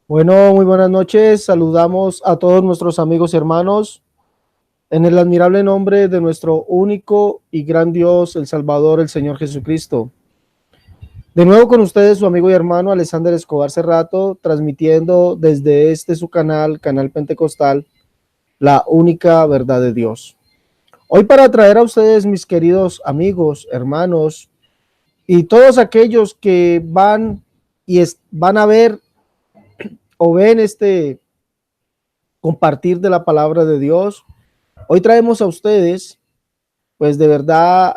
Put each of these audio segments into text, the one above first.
Bueno, muy buenas noches. Saludamos a todos nuestros amigos y hermanos en el admirable nombre de nuestro único y gran Dios, el Salvador, el Señor Jesucristo. De nuevo con ustedes su amigo y hermano Alexander Escobar Cerrato, transmitiendo desde su canal, Canal Pentecostal, la única verdad de Dios. Hoy para traer a ustedes, mis queridos amigos, hermanos, y todos aquellos que van a ver o ven compartir de la palabra de Dios. Hoy traemos a ustedes, pues de verdad,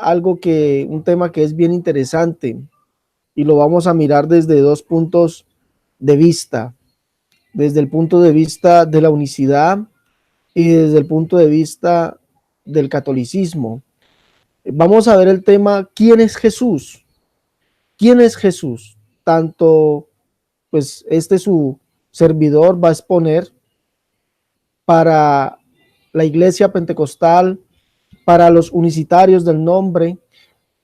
un tema que es bien interesante y lo vamos a mirar desde dos puntos de vista, desde el punto de vista de la unicidad y desde el punto de vista del catolicismo. Vamos a ver el tema, ¿quién es Jesús? ¿Quién es Jesús? Tanto, pues su servidor va a exponer para la iglesia pentecostal, para los unicitarios del nombre,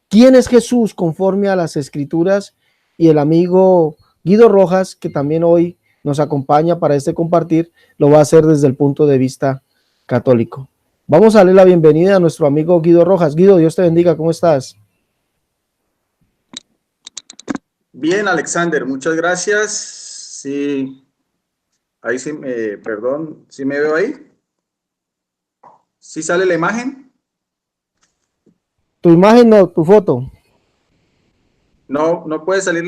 quién es Jesús conforme a las escrituras, y el amigo Guido Rojas, que también hoy nos acompaña para compartir, lo va a hacer desde el punto de vista católico. Vamos a darle la bienvenida a nuestro amigo Guido Rojas. Guido, Dios te bendiga, ¿cómo estás? Bien, Alexander, muchas gracias. Sí, ahí sí, perdón, ¿sí me veo ahí? ¿Sí sale la imagen? Tu imagen, no, tu foto. No, no puede salir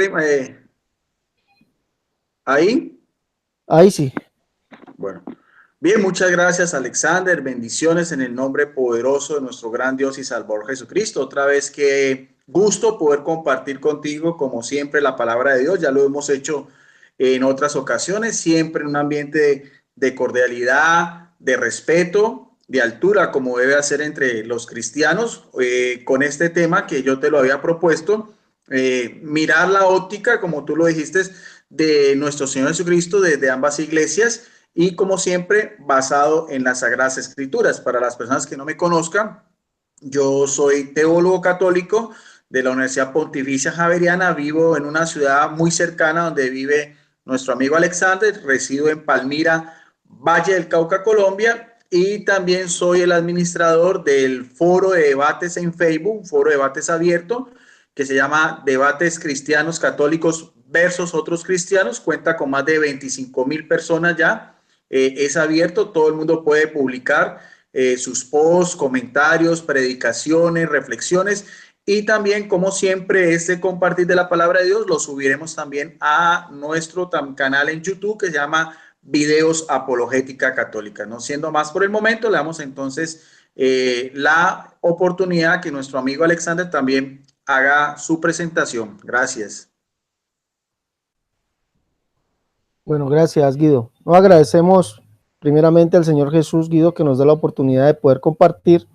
ahí. Ahí sí. Bueno, bien, muchas gracias, Alexander. Bendiciones en el nombre poderoso de nuestro gran Dios y Salvador Jesucristo. Otra vez que gusto poder compartir contigo, como siempre, la palabra de Dios. Ya lo hemos hecho en otras ocasiones, siempre en un ambiente de cordialidad, de respeto, de altura, como debe hacer entre los cristianos, con este tema que yo te lo había propuesto, mirar la óptica, como tú lo dijiste, de nuestro Señor Jesucristo desde ambas iglesias y como siempre basado en las Sagradas Escrituras. Para las personas que no me conozcan, yo soy teólogo católico de la Universidad Pontificia Javeriana, vivo en una ciudad muy cercana donde vive nuestro amigo Alexander, resido en Palmira, Valle del Cauca, Colombia, y también soy el administrador del foro de debates en Facebook, un foro de debates abierto que se llama Debates Cristianos Católicos versus otros cristianos, cuenta con más de 25,000 personas ya, es abierto, todo el mundo puede publicar sus posts, comentarios, predicaciones, reflexiones, y también, como siempre, este compartir de la palabra de Dios lo subiremos también a nuestro canal en YouTube que se llama Videos Apologética Católica. No siendo más por el momento, le damos entonces la oportunidad que nuestro amigo Alexander también haga su presentación. Gracias. Bueno, gracias, Guido. Nos agradecemos primeramente al Señor Jesús, Guido, que nos da la oportunidad de poder compartir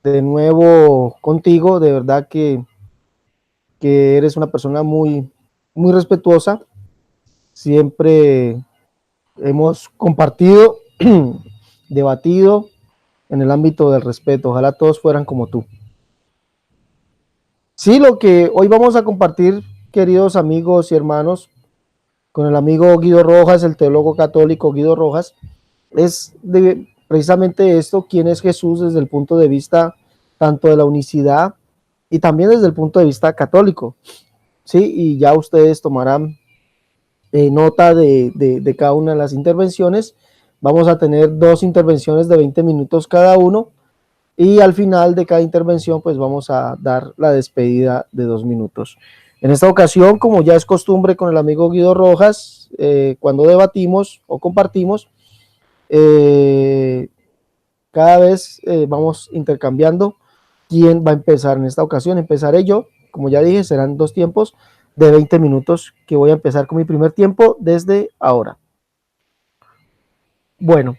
de nuevo contigo. De verdad que eres una persona muy respetuosa. Siempre hemos compartido, debatido en el ámbito del respeto. Ojalá todos fueran como tú. Sí, lo que hoy vamos a compartir, queridos amigos y hermanos, con el amigo Guido Rojas, el teólogo católico Guido Rojas, precisamente esto, quién es Jesús desde el punto de vista tanto de la unicidad y también desde el punto de vista católico, ¿sí? Y ya ustedes tomarán nota de cada una de las intervenciones. Vamos a tener dos intervenciones de 20 minutos cada uno, y al final de cada intervención pues vamos a dar la despedida de 2 minutos. En esta ocasión, como ya es costumbre con el amigo Guido Rojas, cuando debatimos o compartimos, eh, cada vez vamos intercambiando quién va a empezar. En esta ocasión empezaré yo, como ya dije, serán dos tiempos de 20 minutos, que voy a empezar con mi primer tiempo desde ahora. Bueno,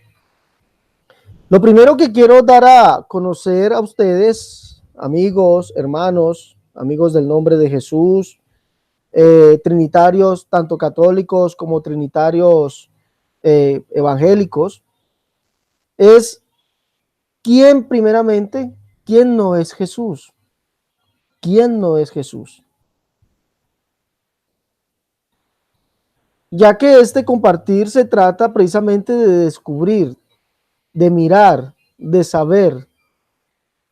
lo primero que quiero dar a conocer a ustedes, amigos, hermanos, amigos del nombre de Jesús, trinitarios, tanto católicos como trinitarios evangélicos, es quién primeramente, quién no es Jesús. ¿Quién no es Jesús? ya que este compartir se trata precisamente de descubrir, de mirar, de saber,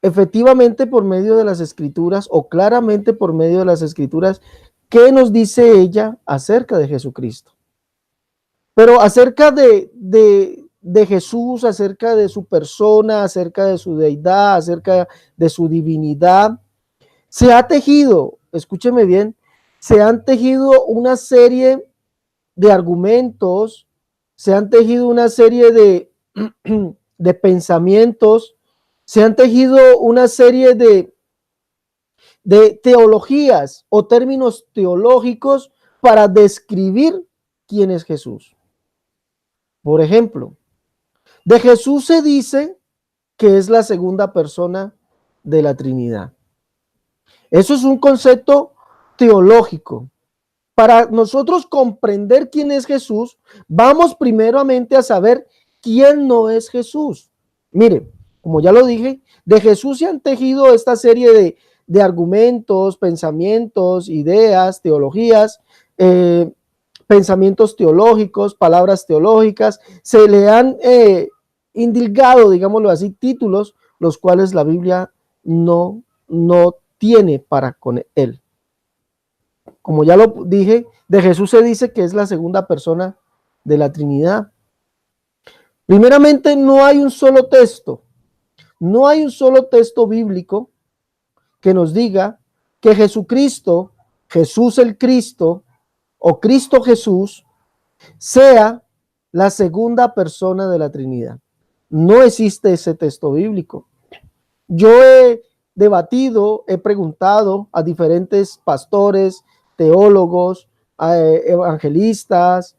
efectivamente por medio de las escrituras o claramente por medio de las escrituras, qué nos dice ella acerca de Jesucristo. Pero acerca de Jesús, acerca de su persona, acerca de su deidad, acerca de su divinidad, se ha tejido, escúcheme bien, se han tejido una serie de argumentos, se han tejido una serie de pensamientos, se han tejido una serie de teologías o términos teológicos para describir quién es Jesús. Por ejemplo, de Jesús se dice que es la segunda persona de la Trinidad. Eso es un concepto teológico. Para nosotros comprender quién es Jesús, vamos primeramente a saber quién no es Jesús. Mire, como ya lo dije, de Jesús se han tejido esta serie de argumentos, pensamientos, ideas, teologías, pensamientos teológicos, palabras teológicas, se le han indilgado, digámoslo así, títulos, los cuales la Biblia no tiene para con él. Como ya lo dije, de Jesús se dice que es la segunda persona de la Trinidad. Primeramente, no hay un solo texto bíblico que nos diga que Jesucristo, Jesús el Cristo o Cristo Jesús sea la segunda persona de la Trinidad. No existe ese texto bíblico. Yo he debatido, he preguntado a diferentes pastores, teólogos, evangelistas,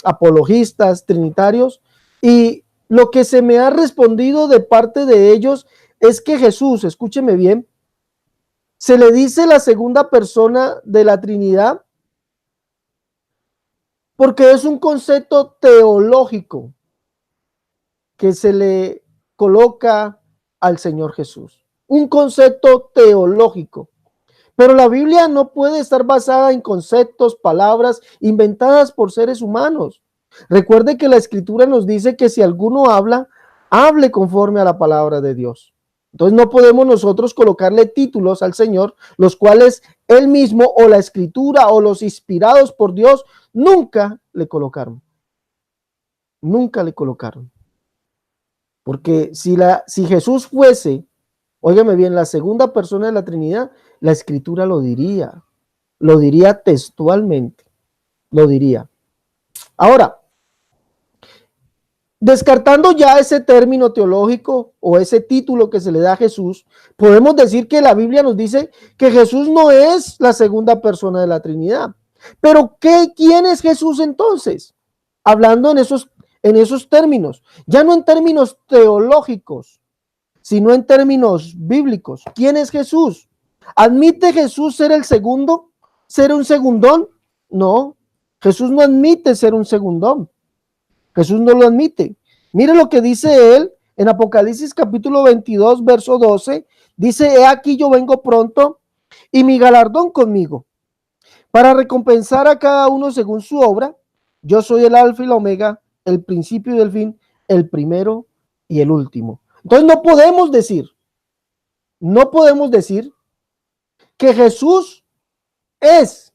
apologistas, trinitarios, y lo que se me ha respondido de parte de ellos es que Jesús, escúcheme bien, se le dice la segunda persona de la Trinidad porque es un concepto teológico que se le coloca al Señor Jesús. Un concepto teológico. Pero la Biblia no puede estar basada en conceptos, palabras inventadas por seres humanos. Recuerde que la Escritura nos dice que si alguno habla, hable conforme a la palabra de Dios. Entonces no podemos nosotros colocarle títulos al Señor, los cuales Él mismo o la Escritura o los inspirados por Dios nunca le colocaron. Nunca le colocaron. Porque si Jesús fuese, óigame bien, la segunda persona de la Trinidad, la Escritura lo diría textualmente, lo diría. Ahora, descartando ya ese término teológico o ese título que se le da a Jesús, podemos decir que la Biblia nos dice que Jesús no es la segunda persona de la Trinidad. Pero ¿quién es Jesús entonces? Hablando en esos términos, ya no en términos teológicos, sino en términos bíblicos. ¿Quién es Jesús? ¿Admite Jesús ser el segundo? ¿Ser un segundón? No, Jesús no admite ser un segundón. Jesús no lo admite. Mire lo que dice él en Apocalipsis capítulo 22, verso 12. Dice, he aquí yo vengo pronto y mi galardón conmigo, para recompensar a cada uno según su obra. Yo soy el alfa y la omega, el principio y el fin, el primero y el último. Entonces no podemos decir que Jesús es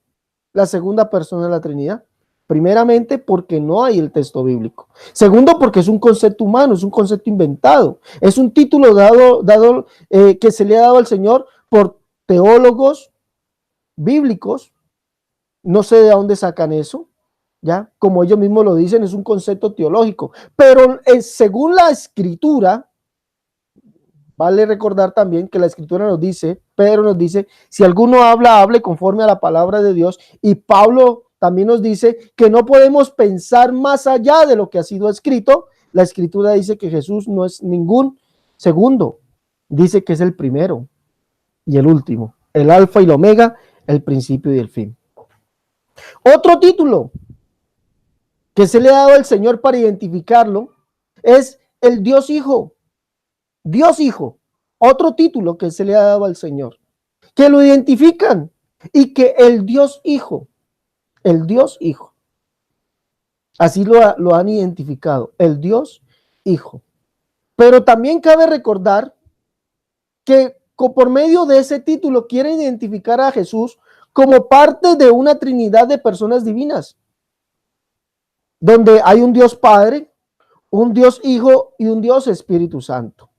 la segunda persona de la Trinidad. Primeramente, porque no hay el texto bíblico. Segundo, porque es un concepto humano, es un concepto inventado. Es un título dado que se le ha dado al Señor por teólogos bíblicos. No sé de dónde sacan eso, ¿ya? Como ellos mismos lo dicen, es un concepto teológico. Pero según la Escritura, vale recordar también que la Escritura nos dice, Pedro nos dice, si alguno habla, hable conforme a la palabra de Dios. Y Pablo también nos dice que no podemos pensar más allá de lo que ha sido escrito. La Escritura dice que Jesús no es ningún segundo, dice que es el primero y el último, el alfa y el omega, el principio y el fin. Otro título que se le ha dado al Señor para identificarlo es el Dios Hijo. Dios Hijo, otro título que se le ha dado al Señor, que lo identifican, y que el Dios Hijo el Dios Hijo. Así lo han identificado, el Dios Hijo. Pero también cabe recordar que por medio de ese título quieren identificar a Jesús como parte de una trinidad de personas divinas, donde hay un Dios Padre, un Dios Hijo y un Dios Espíritu Santo.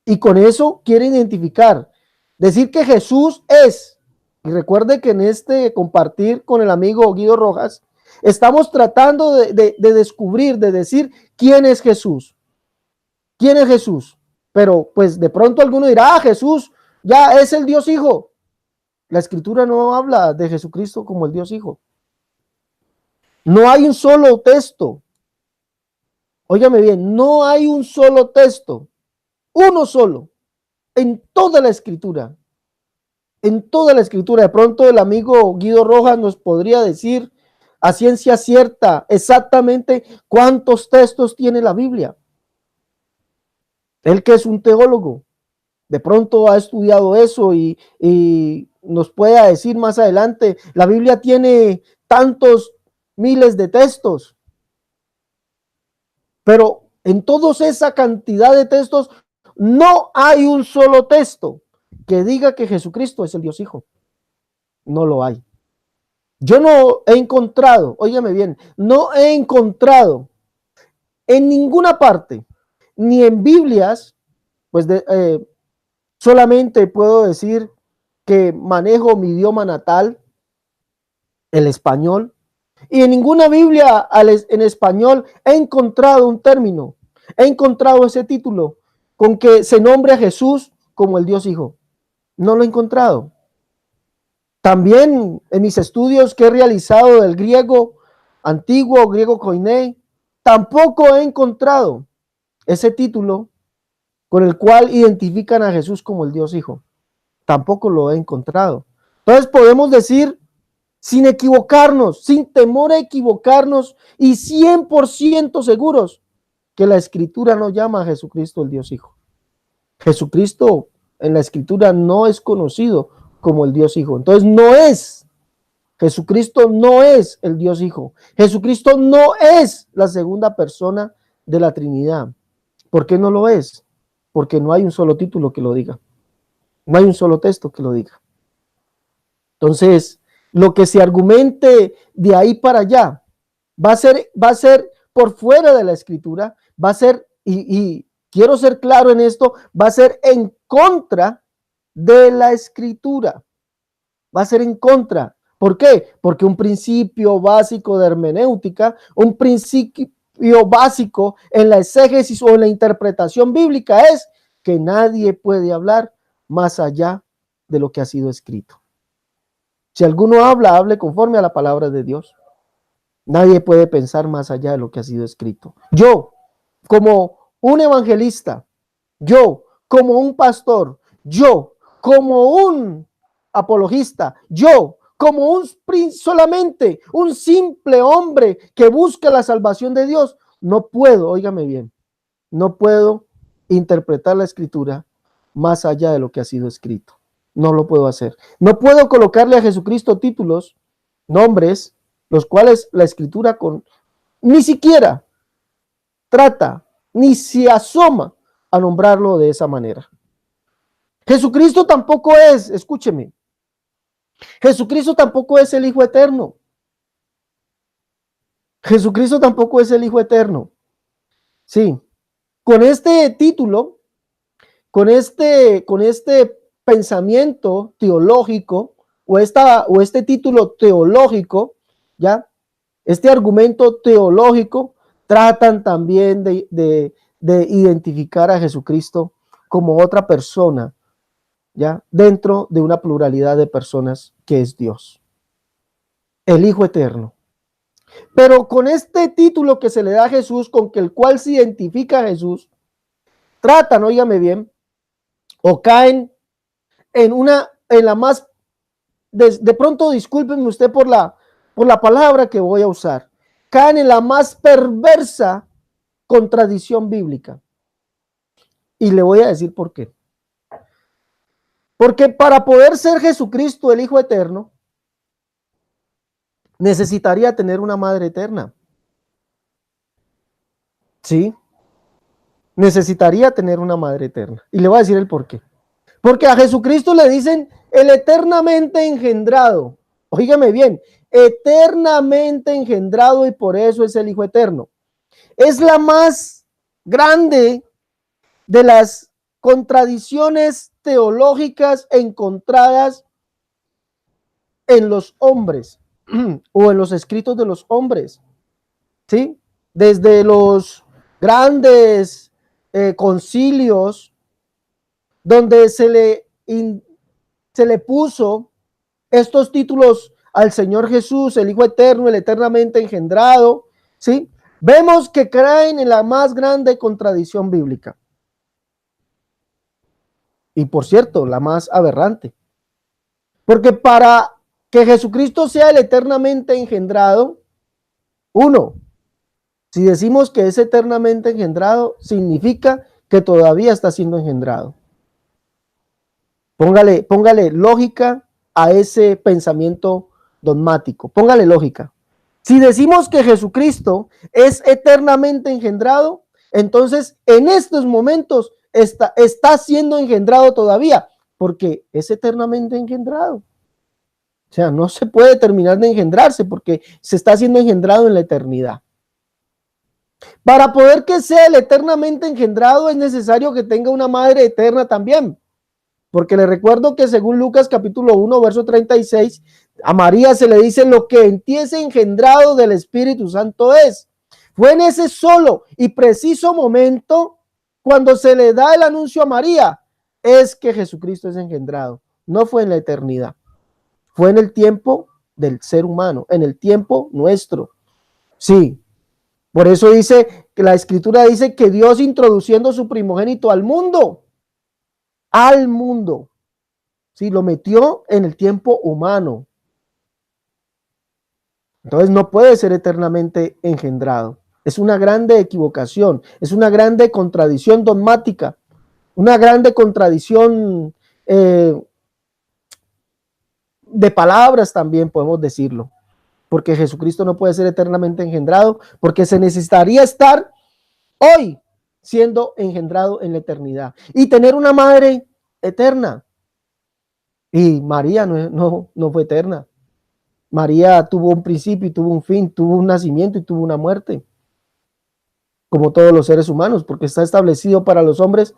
Y con eso quieren identificar, decir que Jesús es, y recuerde que en este compartir con el amigo Guido Rojas, estamos tratando de descubrir, de decir quién es Jesús. ¿Quién es Jesús? Pero pues de pronto alguno dirá, Jesús ya es el Dios Hijo. La Escritura no habla de Jesucristo como el Dios Hijo. No hay un solo texto. Óigame bien, no hay un solo texto. Uno solo. En toda la Escritura. En toda la Escritura. De pronto el amigo Guido Rojas nos podría decir a ciencia cierta exactamente cuántos textos tiene la Biblia. Él que es un teólogo, de pronto ha estudiado eso y nos pueda decir más adelante, la Biblia tiene tantos miles de textos, pero en toda esa cantidad de textos no hay un solo texto que diga que Jesucristo es el Dios Hijo. No lo hay. Yo no he encontrado, óigame bien, no he encontrado en ninguna parte, ni en Biblias, pues solamente puedo decir que manejo mi idioma natal, el español, y en ninguna Biblia en español he encontrado un término, he encontrado ese título con que se nombre a Jesús como el Dios Hijo. No lo he encontrado. También en mis estudios que he realizado del griego antiguo, griego koiné, tampoco he encontrado ese título con el cual identifican a Jesús como el Dios Hijo. Tampoco lo he encontrado. Entonces podemos decir, sin equivocarnos, sin temor a equivocarnos y 100% seguros que la Escritura no llama a Jesucristo el Dios Hijo. Jesucristo en la Escritura no es conocido como el Dios Hijo. Entonces no es, Jesucristo no es el Dios Hijo. Jesucristo no es la segunda persona de la Trinidad. ¿Por qué no lo es? Porque no hay un solo título que lo diga. No hay un solo texto que lo diga. Entonces, lo que se argumente de ahí para allá va a ser por fuera de la Escritura, va a ser, y quiero ser claro en esto, va a ser en contra de la Escritura. Va a ser en contra. ¿Por qué? Porque un principio básico de hermenéutica, un principio básico en la exégesis o en la interpretación bíblica es que nadie puede hablar más allá de lo que ha sido escrito. Si alguno habla, hable conforme a la palabra de Dios. Nadie puede pensar más allá de lo que ha sido escrito. Yo, como un evangelista, yo, como un pastor, yo, como un apologista, yo, como solamente un simple hombre que busca la salvación de Dios, no puedo, óigame bien, no puedo interpretar la Escritura más allá de lo que ha sido escrito. No lo puedo hacer. No puedo colocarle a Jesucristo títulos, nombres, los cuales la Escritura ni siquiera trata, ni se asoma a nombrarlo de esa manera. Jesucristo tampoco es, escúcheme, Jesucristo tampoco es el Hijo Eterno. Jesucristo tampoco es el Hijo Eterno. Sí, con este título, con este pensamiento teológico o este título teológico, ¿ya? Este argumento teológico tratan también de identificar a Jesucristo como otra persona, ¿ya? Dentro de una pluralidad de personas que es Dios, el Hijo Eterno. Pero con este título que se le da a Jesús, con el cual se identifica a Jesús, tratan, óigame bien, o caen en la más, de pronto discúlpenme usted por la palabra que voy a usar, caen en la más perversa contradicción bíblica. Y le voy a decir por qué. Porque para poder ser Jesucristo el Hijo Eterno, necesitaría tener una madre eterna. Sí, necesitaría tener una madre eterna. Y le voy a decir el por qué. Porque a Jesucristo le dicen el eternamente engendrado. Óigame bien, eternamente engendrado, y por eso es el Hijo eterno. Es la más grande de las contradicciones teológicas encontradas en los hombres o en los escritos de los hombres, ¿sí? Desde los grandes concilios donde se le puso estos títulos al Señor Jesús, el Hijo eterno, el eternamente engendrado, ¿sí? Vemos que caen en la más grande contradicción bíblica. Y por cierto, la más aberrante. Porque para que Jesucristo sea el eternamente engendrado, uno, si decimos que es eternamente engendrado, significa que todavía está siendo engendrado. Póngale lógica a ese pensamiento dogmático. Póngale lógica. Si decimos que Jesucristo es eternamente engendrado, entonces en estos momentos está siendo engendrado todavía, porque es eternamente engendrado. O sea, no se puede terminar de engendrarse porque se está siendo engendrado en la eternidad. Para poder que sea el eternamente engendrado es necesario que tenga una madre eterna también. Porque le recuerdo que según Lucas capítulo 1, verso 36, a María se le dice lo que en ti es engendrado del Espíritu Santo es. Fue en ese solo y preciso momento cuando se le da el anuncio a María, es que Jesucristo es engendrado. No fue en la eternidad. Fue en el tiempo del ser humano, en el tiempo nuestro. Sí, por eso dice que la Escritura dice que Dios introduciendo su primogénito al mundo, sí, lo metió en el tiempo humano. Entonces no puede ser eternamente engendrado. Es una grande equivocación, es una grande contradicción dogmática, una grande contradicción de palabras también podemos decirlo, porque Jesucristo no puede ser eternamente engendrado, porque se necesitaría estar hoy siendo engendrado en la eternidad y tener una madre eterna. Y María no fue eterna. María tuvo un principio y tuvo un fin, tuvo un nacimiento y tuvo una muerte, como todos los seres humanos, porque está establecido para los hombres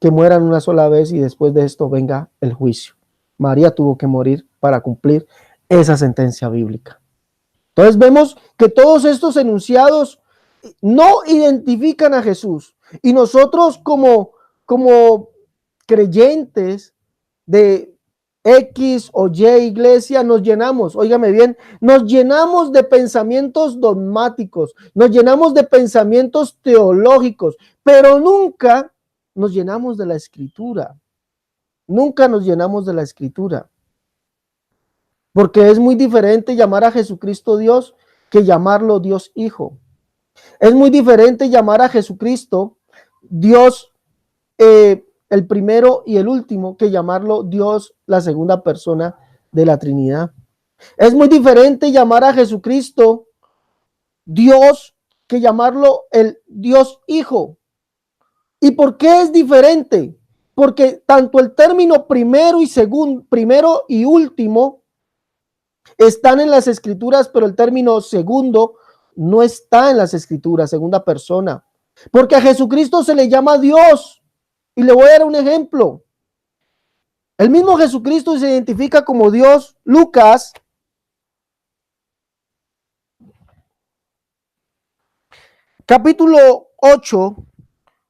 que mueran una sola vez y después de esto venga el juicio. María tuvo que morir para cumplir esa sentencia bíblica. Entonces vemos que todos estos enunciados no identifican a Jesús, y nosotros como creyentes de X o Y iglesia nos llenamos, óigame bien, nos llenamos de pensamientos dogmáticos, nos llenamos de pensamientos teológicos, pero nunca nos llenamos de la Escritura. Nunca nos llenamos de la Escritura. Porque es muy diferente llamar a Jesucristo Dios que llamarlo Dios Hijo. Es muy diferente llamar a Jesucristo Dios el primero y el último que llamarlo Dios la segunda persona de la Trinidad. Es muy diferente llamar a Jesucristo Dios que llamarlo el Dios Hijo. ¿Y por qué es diferente? Porque tanto el término primero y último están en las Escrituras, pero el término segundo no está en las Escrituras, segunda persona. Porque a Jesucristo se le llama Dios. Y le voy a dar un ejemplo. El mismo Jesucristo se identifica como Dios. Lucas capítulo 8,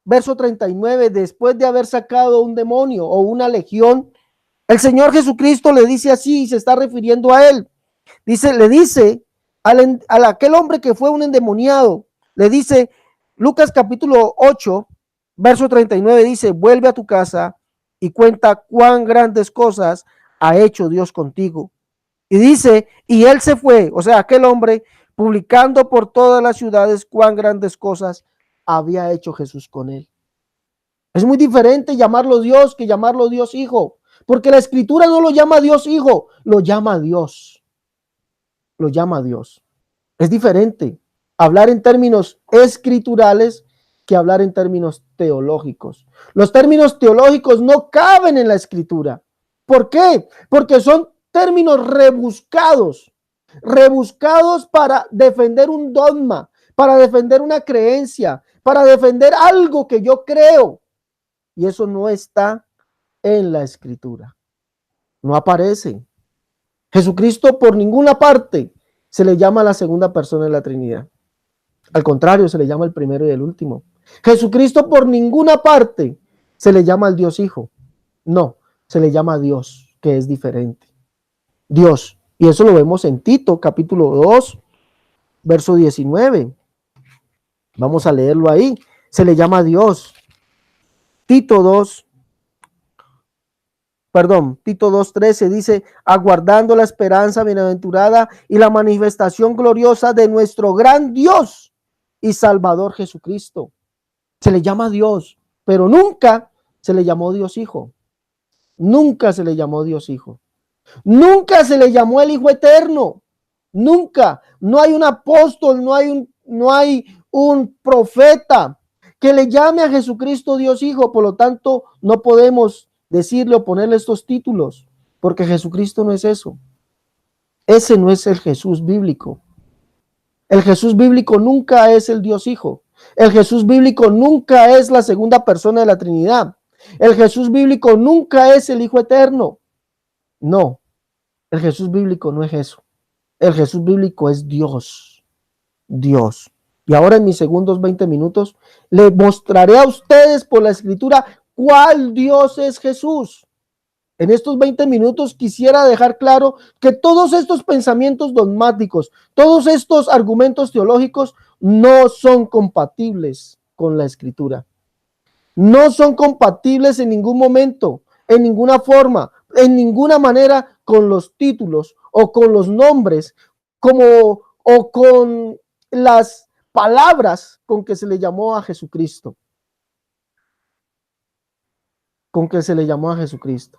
verso 39, después de haber sacado un demonio o una legión, el Señor Jesucristo le dice así, y se está refiriendo a él. Le dice a aquel hombre que fue un endemoniado, le dice, Lucas capítulo 8, verso 39, dice, vuelve a tu casa y cuenta cuán grandes cosas ha hecho Dios contigo. Y dice, y él se fue, o sea, aquel hombre, publicando por todas las ciudades cuán grandes cosas había hecho Jesús con él. Es muy diferente llamarlo Dios que llamarlo Dios Hijo, porque la Escritura no lo llama Dios Hijo, lo llama Dios. lo llama Dios. Es diferente hablar en términos escriturales que hablar en términos teológicos. Los términos teológicos no caben en la escritura. ¿Por qué? Porque son términos rebuscados para defender un dogma, para defender una creencia, para defender algo que yo creo. Y eso no está en la escritura. No aparece. Jesucristo por ninguna parte se le llama la segunda persona de la Trinidad. Al contrario, se le llama el primero y el último. Jesucristo por ninguna parte se le llama al Dios Hijo. No, se le llama Dios, que es diferente. Dios. Y eso lo vemos en Tito, capítulo 2, verso 19. Vamos a leerlo ahí. Se le llama Dios. Tito 2:13 dice, aguardando la esperanza bienaventurada y la manifestación gloriosa de nuestro gran Dios y Salvador Jesucristo. Se le llama Dios, pero nunca se le llamó Dios Hijo. Nunca se le llamó Dios Hijo. Nunca se le llamó el Hijo Eterno. Nunca. No hay un apóstol, no hay un profeta que le llame a Jesucristo Dios Hijo. Por lo tanto, no podemos decirle o ponerle estos títulos, porque Jesucristo no es eso. Ese no es el Jesús bíblico. El Jesús bíblico nunca es el Dios Hijo. El Jesús bíblico nunca es la segunda persona de la Trinidad. El Jesús bíblico nunca es el Hijo Eterno. No, el Jesús bíblico no es eso. El Jesús bíblico es Dios. Dios. Y ahora en mis segundos 20 minutos le mostraré a ustedes por la escritura cuál Dios es Jesús. En estos 20 minutos quisiera dejar claro que todos estos pensamientos dogmáticos, todos estos argumentos teológicos no son compatibles con la escritura. No son compatibles en ningún momento, en ninguna forma, en ninguna manera con los títulos o con los nombres o con las palabras con que se le llamó a Jesucristo. Con que se le llamó a Jesucristo.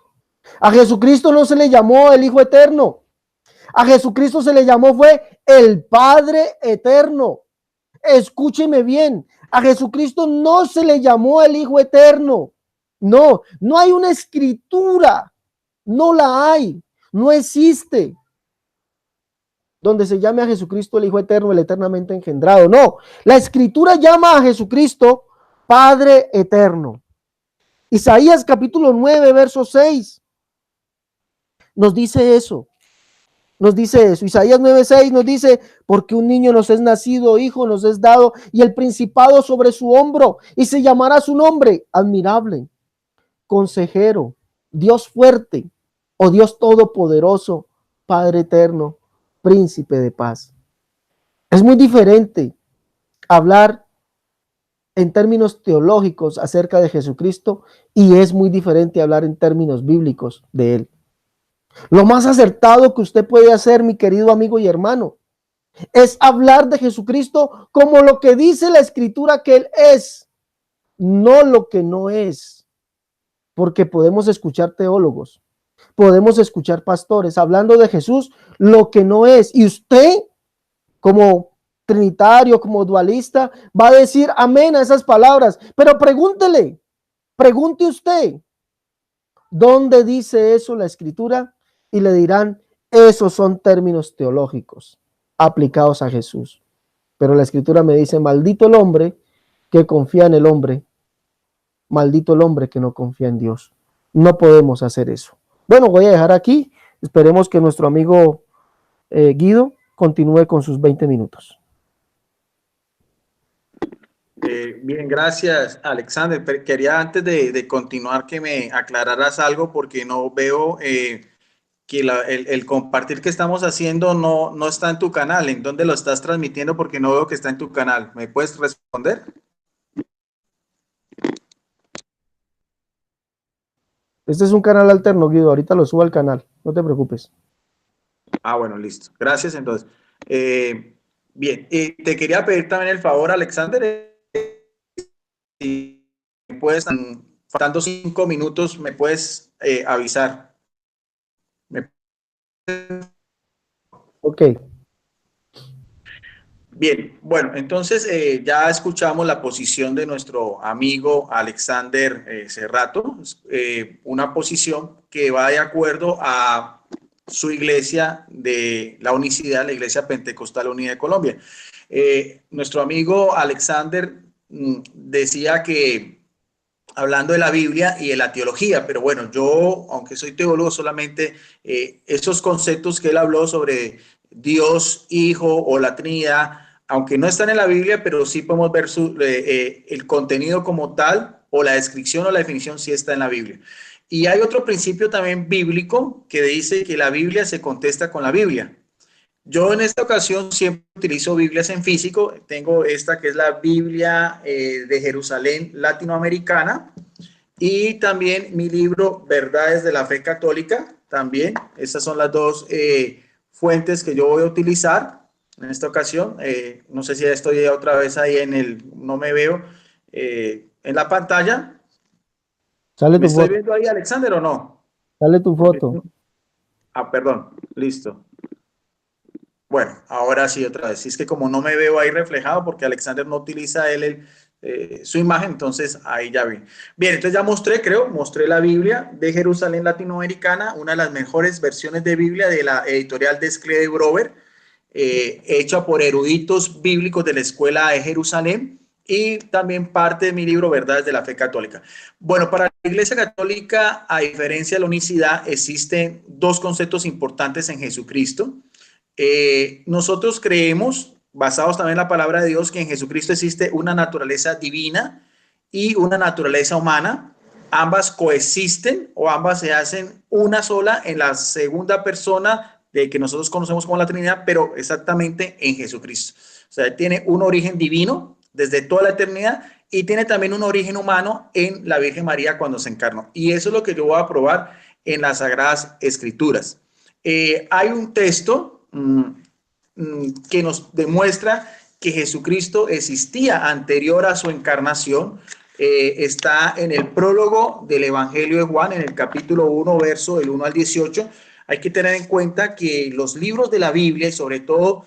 A Jesucristo no se le llamó el Hijo Eterno. A Jesucristo se le llamó fue el Padre Eterno. Escúcheme bien. A Jesucristo no se le llamó el Hijo Eterno. No, no hay una escritura. No la hay. No existe donde se llame a Jesucristo el Hijo Eterno, el eternamente engendrado. No, la escritura llama a Jesucristo Padre Eterno. Isaías capítulo 9, verso 6 nos dice eso. Nos dice eso. Isaías 9:6 nos dice, porque un niño nos es nacido, hijo nos es dado, y el principado sobre su hombro, y se llamará su nombre admirable, consejero, Dios fuerte, o Dios todopoderoso, Padre eterno, príncipe de paz. Es muy diferente hablar en términos teológicos acerca de Jesucristo y es muy diferente hablar en términos bíblicos de él. Lo más acertado que usted puede hacer, mi querido amigo y hermano, es hablar de Jesucristo como lo que dice la escritura que él es, no lo que no es. Porque podemos escuchar teólogos, podemos escuchar pastores hablando de Jesús lo que no es. Y usted, como trinitario, como dualista, va a decir amén a esas palabras. Pero pregunte usted, ¿dónde dice eso la escritura? Y le dirán, esos son términos teológicos aplicados a Jesús. Pero la escritura me dice, maldito el hombre que confía en el hombre, maldito el hombre que no confía en Dios. No podemos hacer eso. Bueno, voy a dejar aquí. Esperemos que nuestro amigo Guido continúe con sus 20 minutos. Bien, gracias, Alexander. Pero quería antes de continuar que me aclararas algo porque no veo que el compartir que estamos haciendo no está en tu canal. ¿En dónde lo estás transmitiendo? Porque no veo que está en tu canal. ¿Me puedes responder? Este es un canal alterno, Guido. Ahorita lo subo al canal. No te preocupes. Ah, bueno, listo. Gracias, entonces. Bien, te quería pedir también el favor, Alexander, si puedes, faltando 5 minutos, me puedes avisar. Ok. Bien, bueno, entonces ya escuchamos la posición de nuestro amigo Alexander Serrato, una posición que va de acuerdo a su iglesia de la unicidad, la Iglesia Pentecostal Unida de Colombia. Nuestro amigo Alexander decía que hablando de la Biblia y de la teología, pero bueno, yo, aunque soy teólogo, solamente esos conceptos que él habló sobre Dios, Hijo o la Trinidad, aunque no están en la Biblia, pero sí podemos ver el contenido como tal, o la descripción o la definición sí está en la Biblia. Y hay otro principio también bíblico que dice que la Biblia se contesta con la Biblia. Yo en esta ocasión siempre utilizo Biblias en físico. Tengo esta que es la Biblia de Jerusalén latinoamericana y también mi libro Verdades de la Fe Católica. También estas son las dos fuentes que yo voy a utilizar en esta ocasión. No sé si ya estoy otra vez ahí no me veo en la pantalla. Sale ¿Me tu estoy foto, viendo ahí, Alexander, o no? sale tu foto. Ah, perdón, listo. Bueno, ahora sí otra vez. Si es que como no me veo ahí reflejado porque Alexander no utiliza su imagen, entonces ahí ya vi. Bien, entonces ya mostré la Biblia de Jerusalén Latinoamericana, una de las mejores versiones de Biblia de la editorial de Sclede Brover, hecha por eruditos bíblicos de la Escuela de Jerusalén y también parte de mi libro Verdades de la Fe Católica. Bueno, para la Iglesia Católica, a diferencia de la unicidad, existen dos conceptos importantes en Jesucristo. Nosotros creemos, basados también en la palabra de Dios, que en Jesucristo existe una naturaleza divina y una naturaleza humana. Ambas coexisten o ambas se hacen una sola en la segunda persona de que nosotros conocemos como la Trinidad, pero exactamente en Jesucristo. O sea, tiene un origen divino desde toda la eternidad y tiene también un origen humano en la Virgen María cuando se encarnó. Y eso es lo que yo voy a probar en las Sagradas Escrituras. Hay un texto que nos demuestra que Jesucristo existía anterior a su encarnación. Está en el prólogo del Evangelio de Juan, en el capítulo 1, verso del 1 al 18. Hay que tener en cuenta que los libros de la Biblia, y sobre todo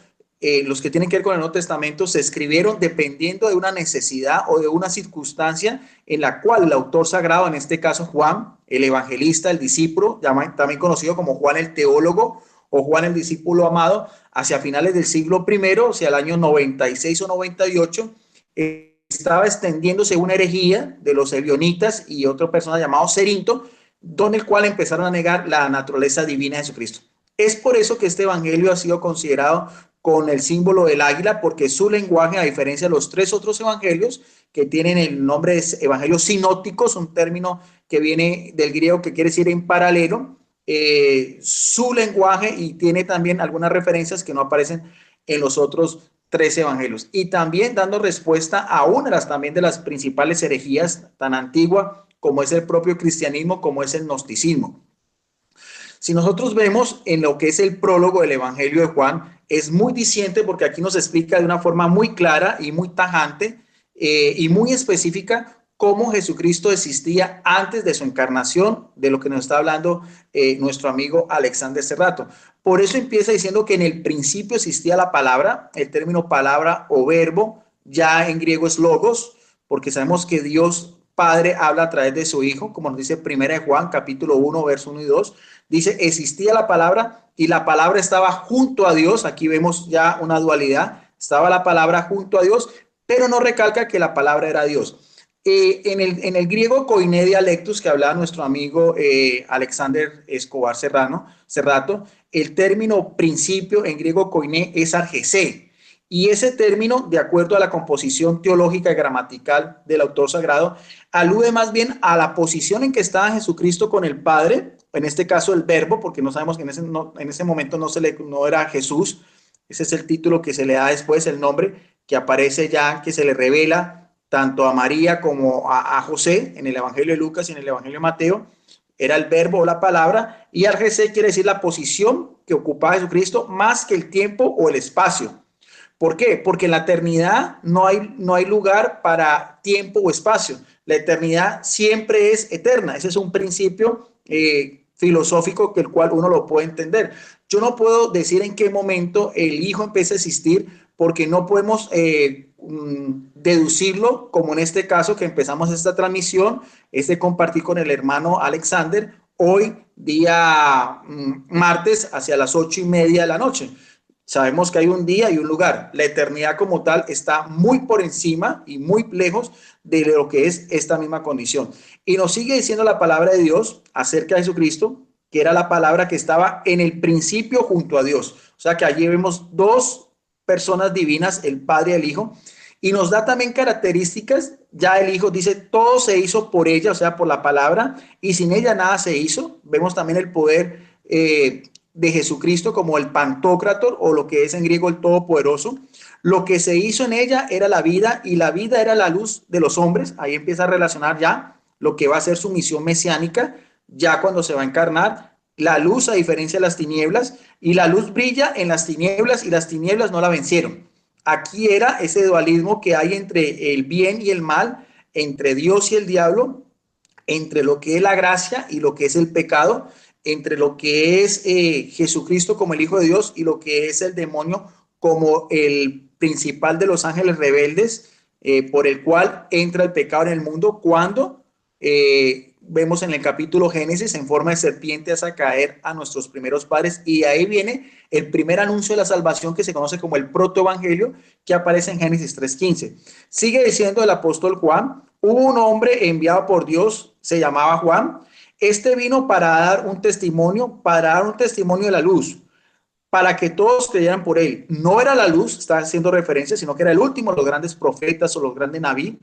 los que tienen que ver con el Nuevo Testamento, se escribieron dependiendo de una necesidad o de una circunstancia en la cual el autor sagrado, en este caso Juan, el evangelista, el discípulo, también conocido como Juan el teólogo o Juan el discípulo amado, hacia finales del siglo I, o sea, el año 96 o 98, estaba extendiéndose una herejía de los ebionitas y otra persona llamado Cerinto, donde el cual empezaron a negar la naturaleza divina de Jesucristo. Es por eso que este evangelio ha sido considerado con el símbolo del águila, porque su lenguaje, a diferencia de los tres otros evangelios, que tienen el nombre de evangelios sinópticos, un término que viene del griego que quiere decir en paralelo, su lenguaje y tiene también algunas referencias que no aparecen en los otros tres evangelios. Y también dando respuesta a una también de las principales herejías tan antigua como es el propio cristianismo, como es el gnosticismo. Si nosotros vemos en lo que es el prólogo del Evangelio de Juan, es muy diciente porque aquí nos explica de una forma muy clara y muy tajante y muy específica cómo Jesucristo existía antes de su encarnación, de lo que nos está hablando nuestro amigo Alexander Serrato. Por eso empieza diciendo que en el principio existía la palabra, el término palabra o verbo, ya en griego es logos, porque sabemos que Dios Padre habla a través de su Hijo, como nos dice 1 Juan, capítulo 1, verso 1 y 2. Dice, existía la palabra y la palabra estaba junto a Dios. Aquí vemos ya una dualidad. Estaba la palabra junto a Dios, pero no recalca que la palabra era Dios. En el griego koiné dialectus que hablaba nuestro amigo Alexander Escobar Serrato, el término principio en griego koiné es argesé. Y ese término, de acuerdo a la composición teológica y gramatical del autor sagrado, alude más bien a la posición en que estaba Jesucristo con el Padre, en este caso el verbo, porque no sabemos que en ese momento no era Jesús, ese es el título que se le da después, el nombre que aparece ya, que se le revela tanto a María como a José en el Evangelio de Lucas y en el Evangelio de Mateo, era el verbo o la palabra, y argesé quiere decir la posición que ocupaba Jesucristo más que el tiempo o el espacio. ¿Por qué? Porque en la eternidad no hay lugar para tiempo o espacio. La eternidad siempre es eterna. Ese es un principio filosófico que el cual uno lo puede entender. Yo no puedo decir en qué momento el Hijo empieza a existir porque no podemos deducirlo, como en este caso que empezamos esta transmisión, compartir con el hermano Alexander, hoy día martes hacia las 8:30 de la noche. Sabemos que hay un día y un lugar. La eternidad como tal está muy por encima y muy lejos de lo que es esta misma condición. Y nos sigue diciendo la palabra de Dios acerca de Jesucristo, que era la palabra que estaba en el principio junto a Dios. O sea que allí vemos dos personas divinas, el Padre y el Hijo, y nos da también características. Ya el Hijo dice, todo se hizo por ella, o sea, por la palabra, y sin ella nada se hizo. Vemos también el poder de Jesucristo como el Pantocrator, o lo que es en griego el Todopoderoso. Lo que se hizo en ella era la vida, y la vida era la luz de los hombres. Ahí empieza a relacionar ya lo que va a ser su misión mesiánica, ya cuando se va a encarnar. La luz, a diferencia de las tinieblas, y la luz brilla en las tinieblas, y las tinieblas no la vencieron. Aquí era ese dualismo que hay entre el bien y el mal, entre Dios y el diablo, entre lo que es la gracia y lo que es el pecado, entre lo que es Jesucristo como el Hijo de Dios y lo que es el demonio como el principal de los ángeles rebeldes, por el cual entra el pecado en el mundo cuando vemos en el capítulo Génesis en forma de serpiente hace caer a nuestros primeros padres, y ahí viene el primer anuncio de la salvación que se conoce como el protoevangelio, que aparece en Génesis 3:15. Sigue diciendo el apóstol Juan, hubo un hombre enviado por Dios, se llamaba Juan. Este vino para dar un testimonio de la luz, para que todos creyeran por él. No era la luz, está haciendo referencia, sino que era el último de los grandes profetas o los grandes naví,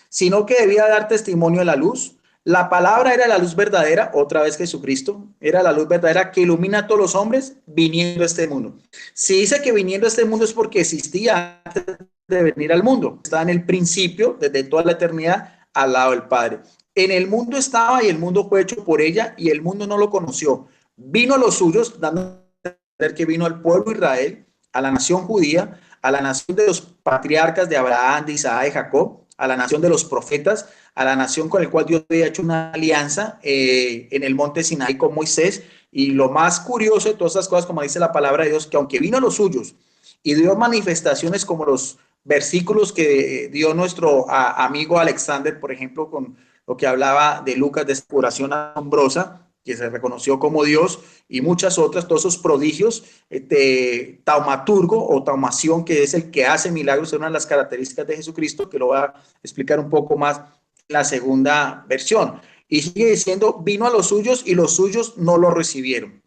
sino que debía dar testimonio de la luz. La palabra era la luz verdadera, otra vez Jesucristo, era la luz verdadera que ilumina a todos los hombres viniendo a este mundo. Si dice que viniendo a este mundo es porque existía antes de venir al mundo, está en el principio, desde toda la eternidad, al lado del Padre. En el mundo estaba y el mundo fue hecho por ella y el mundo no lo conoció. Vino a los suyos, dando a entender que vino al pueblo de Israel, a la nación judía, a la nación de los patriarcas de Abraham, de Isaac y Jacob, a la nación de los profetas, a la nación con la cual Dios había hecho una alianza en el monte Sinaí con Moisés. Y lo más curioso de todas estas cosas, como dice la palabra de Dios, que aunque vino a los suyos y dio manifestaciones como los versículos que dio nuestro amigo Alexander, por ejemplo, con lo que hablaba de Lucas, de esta curación asombrosa, que se reconoció como Dios, y muchas otras, todos esos prodigios de taumaturgo o taumación, que es el que hace milagros, es una de las características de Jesucristo, que lo voy a explicar un poco más en la segunda versión. Y sigue diciendo, vino a los suyos y los suyos no lo recibieron.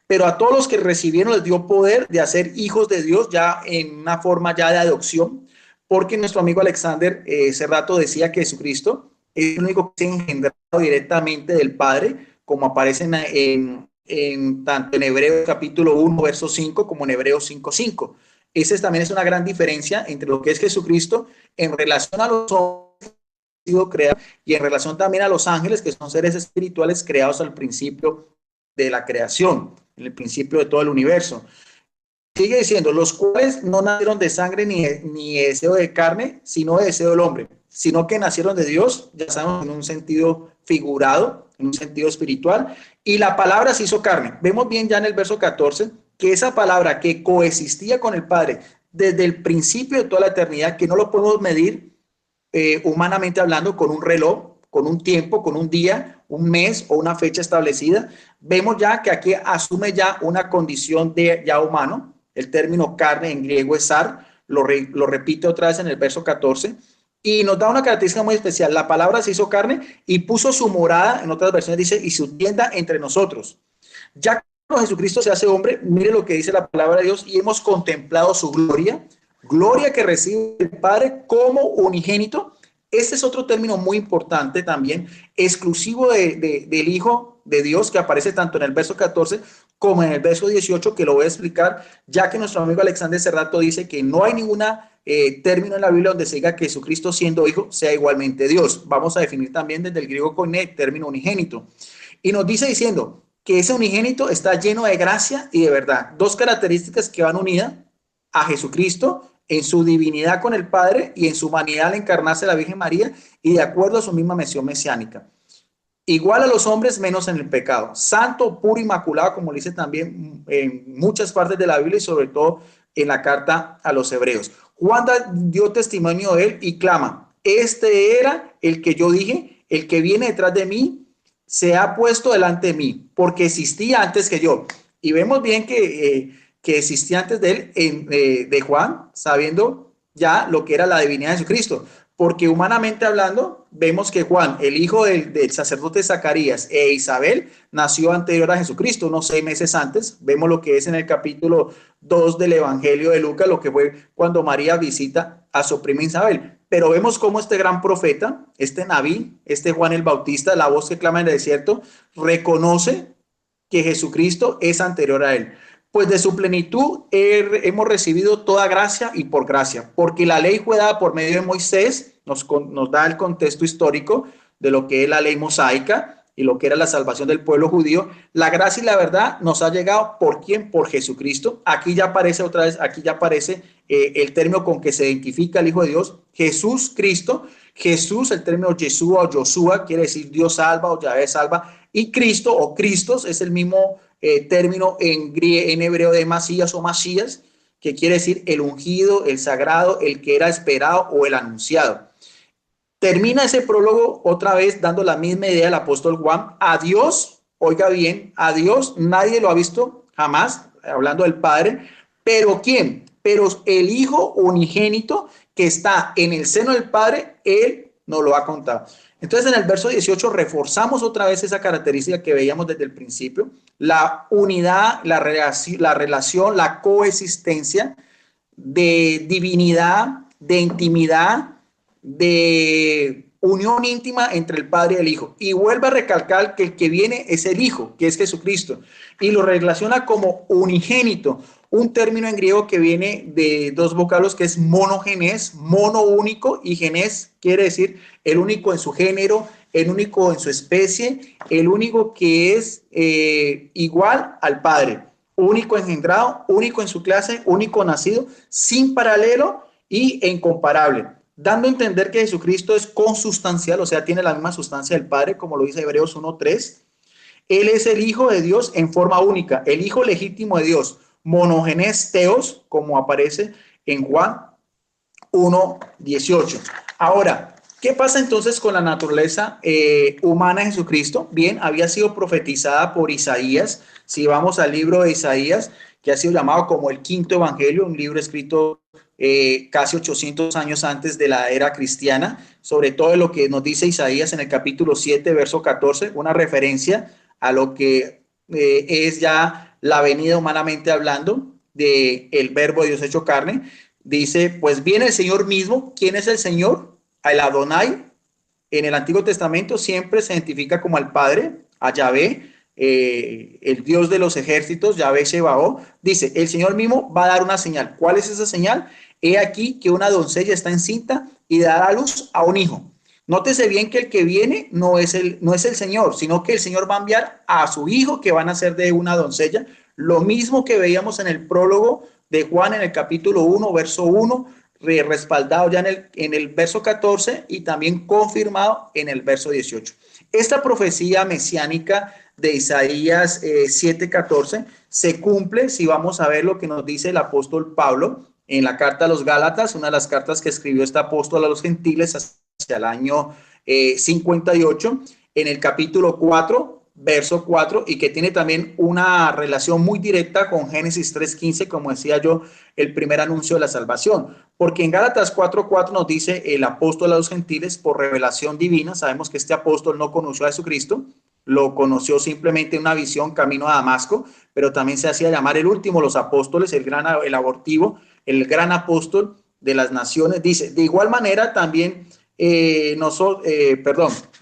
Pero a todos los que recibieron les dio poder de hacer hijos de Dios, ya en una forma ya de adopción, porque nuestro amigo Alexander ese rato decía que Jesucristo es el único que se ha engendrado directamente del Padre, como aparece tanto en Hebreos capítulo 1, verso 5, como en Hebreos 5:5. Esa también es una gran diferencia entre lo que es Jesucristo en relación a los hombres sido creados y en relación también a los ángeles, que son seres espirituales creados al principio de la creación, en el principio de todo el universo. Sigue diciendo, los cuales no nacieron de sangre ni de deseo de carne, sino de deseo del hombre, sino que nacieron de Dios, ya sabemos, en un sentido figurado, en un sentido espiritual, y la palabra se hizo carne. Vemos bien ya en el verso 14 que esa palabra que coexistía con el Padre desde el principio de toda la eternidad, que no lo podemos medir humanamente hablando con un reloj, con un tiempo, con un día, un mes o una fecha establecida, vemos ya que aquí asume ya una condición de ya humano. El término carne en griego es sar, lo repite otra vez en el verso 14, y nos da una característica muy especial. La palabra se hizo carne y puso su morada, en otras versiones dice, y su tienda entre nosotros. Ya cuando Jesucristo se hace hombre, mire lo que dice la palabra de Dios, y hemos contemplado su gloria, gloria que recibe el Padre como unigénito. Este es otro término muy importante también, exclusivo del Hijo de Dios, que aparece tanto en el verso 14 como en el verso 18, que lo voy a explicar, ya que nuestro amigo Alexander Serrato dice que no hay ninguna término en la Biblia donde se diga que Jesucristo siendo hijo sea igualmente Dios. Vamos a definir también desde el griego con el término unigénito. Y nos dice diciendo que ese unigénito está lleno de gracia y de verdad. Dos características que van unidas a Jesucristo en su divinidad con el Padre y en su humanidad al encarnarse la Virgen María y de acuerdo a su misma misión mesiánica. Igual a los hombres, menos en el pecado. Santo, puro, inmaculado, como dice también en muchas partes de la Biblia y sobre todo en la carta a los hebreos. Juan dio testimonio de él y clama, este era el que yo dije, el que viene detrás de mí se ha puesto delante de mí, porque existía antes que yo. Y vemos bien que existía antes de él, de Juan, sabiendo ya lo que era la divinidad de Jesucristo. Porque humanamente hablando, vemos que Juan, el hijo del sacerdote Zacarías e Isabel, nació anterior a Jesucristo, unos 6 meses antes. Vemos lo que es en el capítulo 2 del Evangelio de Lucas, lo que fue cuando María visita a su prima Isabel. Pero vemos cómo este gran profeta, este Nabí, este Juan el Bautista, la voz que clama en el desierto, reconoce que Jesucristo es anterior a él. Pues de su plenitud hemos recibido toda gracia y por gracia, porque la ley fue dada por medio de Moisés, nos da el contexto histórico de lo que es la ley mosaica y lo que era la salvación del pueblo judío. La gracia y la verdad nos ha llegado ¿por quién? Por Jesucristo. Aquí ya aparece otra vez, aquí ya aparece el término con que se identifica el Hijo de Dios, Jesús Cristo. Jesús, el término Yeshua o Josué, quiere decir Dios salva o Yahvé salva, y Cristo o Cristos es el mismo término en hebreo de Masías o Masías, que quiere decir el ungido, el sagrado, el que era esperado o el anunciado. Termina ese prólogo otra vez dando la misma idea del apóstol Juan. A Dios, oiga bien, a Dios nadie lo ha visto jamás, hablando del Padre, pero ¿quién? Pero el Hijo unigénito que está en el seno del Padre, Él nos lo ha contado. Entonces, en el verso 18 reforzamos otra vez esa característica que veíamos desde el principio, la unidad, la relación, la coexistencia de divinidad, de intimidad, de unión íntima entre el Padre y el Hijo. Y vuelve a recalcar que el que viene es el Hijo, que es Jesucristo, y lo relaciona como unigénito, un término en griego que viene de dos vocablos que es monogenes, mono único, y genes quiere decir el único en su género, el único en su especie, el único que es igual al Padre, único engendrado, único en su clase, único nacido, sin paralelo y incomparable, dando a entender que Jesucristo es consustancial, o sea, tiene la misma sustancia del Padre, como lo dice Hebreos 1:3. Él es el Hijo de Dios en forma única, el Hijo legítimo de Dios, monogenes teos, como aparece en Juan 1:18. Ahora, ¿qué pasa entonces con la naturaleza humana de Jesucristo? Bien, había sido profetizada por Isaías. Si vamos al libro de Isaías, que ha sido llamado como el quinto evangelio, un libro escrito casi 800 años antes de la era cristiana, sobre todo lo que nos dice Isaías en el capítulo 7, verso 14, una referencia a lo que es ya la venida humanamente hablando del verbo de Dios hecho carne. Dice, pues viene el Señor mismo. ¿Quién es el Señor? El Adonai. En el Antiguo Testamento siempre se identifica como al Padre, a Yahvé, el Dios de los ejércitos, Yahvé Shebaot. Dice, el Señor mismo va a dar una señal. ¿Cuál es esa señal? He aquí que una doncella está encinta y dará a luz a un hijo. Nótese bien que el que viene no es el Señor, sino que el Señor va a enviar a su hijo que van a ser de una doncella. Lo mismo que veíamos en el prólogo de Juan en el capítulo 1, verso 1, respaldado ya en el verso 14 y también confirmado en el verso 18. Esta profecía mesiánica de Isaías 7:14 se cumple si vamos a ver lo que nos dice el apóstol Pablo en la carta a los Gálatas, una de las cartas que escribió este apóstol a los gentiles hacia el año 58, en el capítulo 4, verso 4, y que tiene también una relación muy directa con Génesis 3:15, como decía yo, el primer anuncio de la salvación. Porque en Gálatas 4:4 nos dice el apóstol a los gentiles por revelación divina. Sabemos que este apóstol no conoció a Jesucristo, lo conoció simplemente en una visión camino a Damasco, pero también se hacía llamar el último, los apóstoles, el abortivo, el gran apóstol de las naciones. Dice, de igual manera también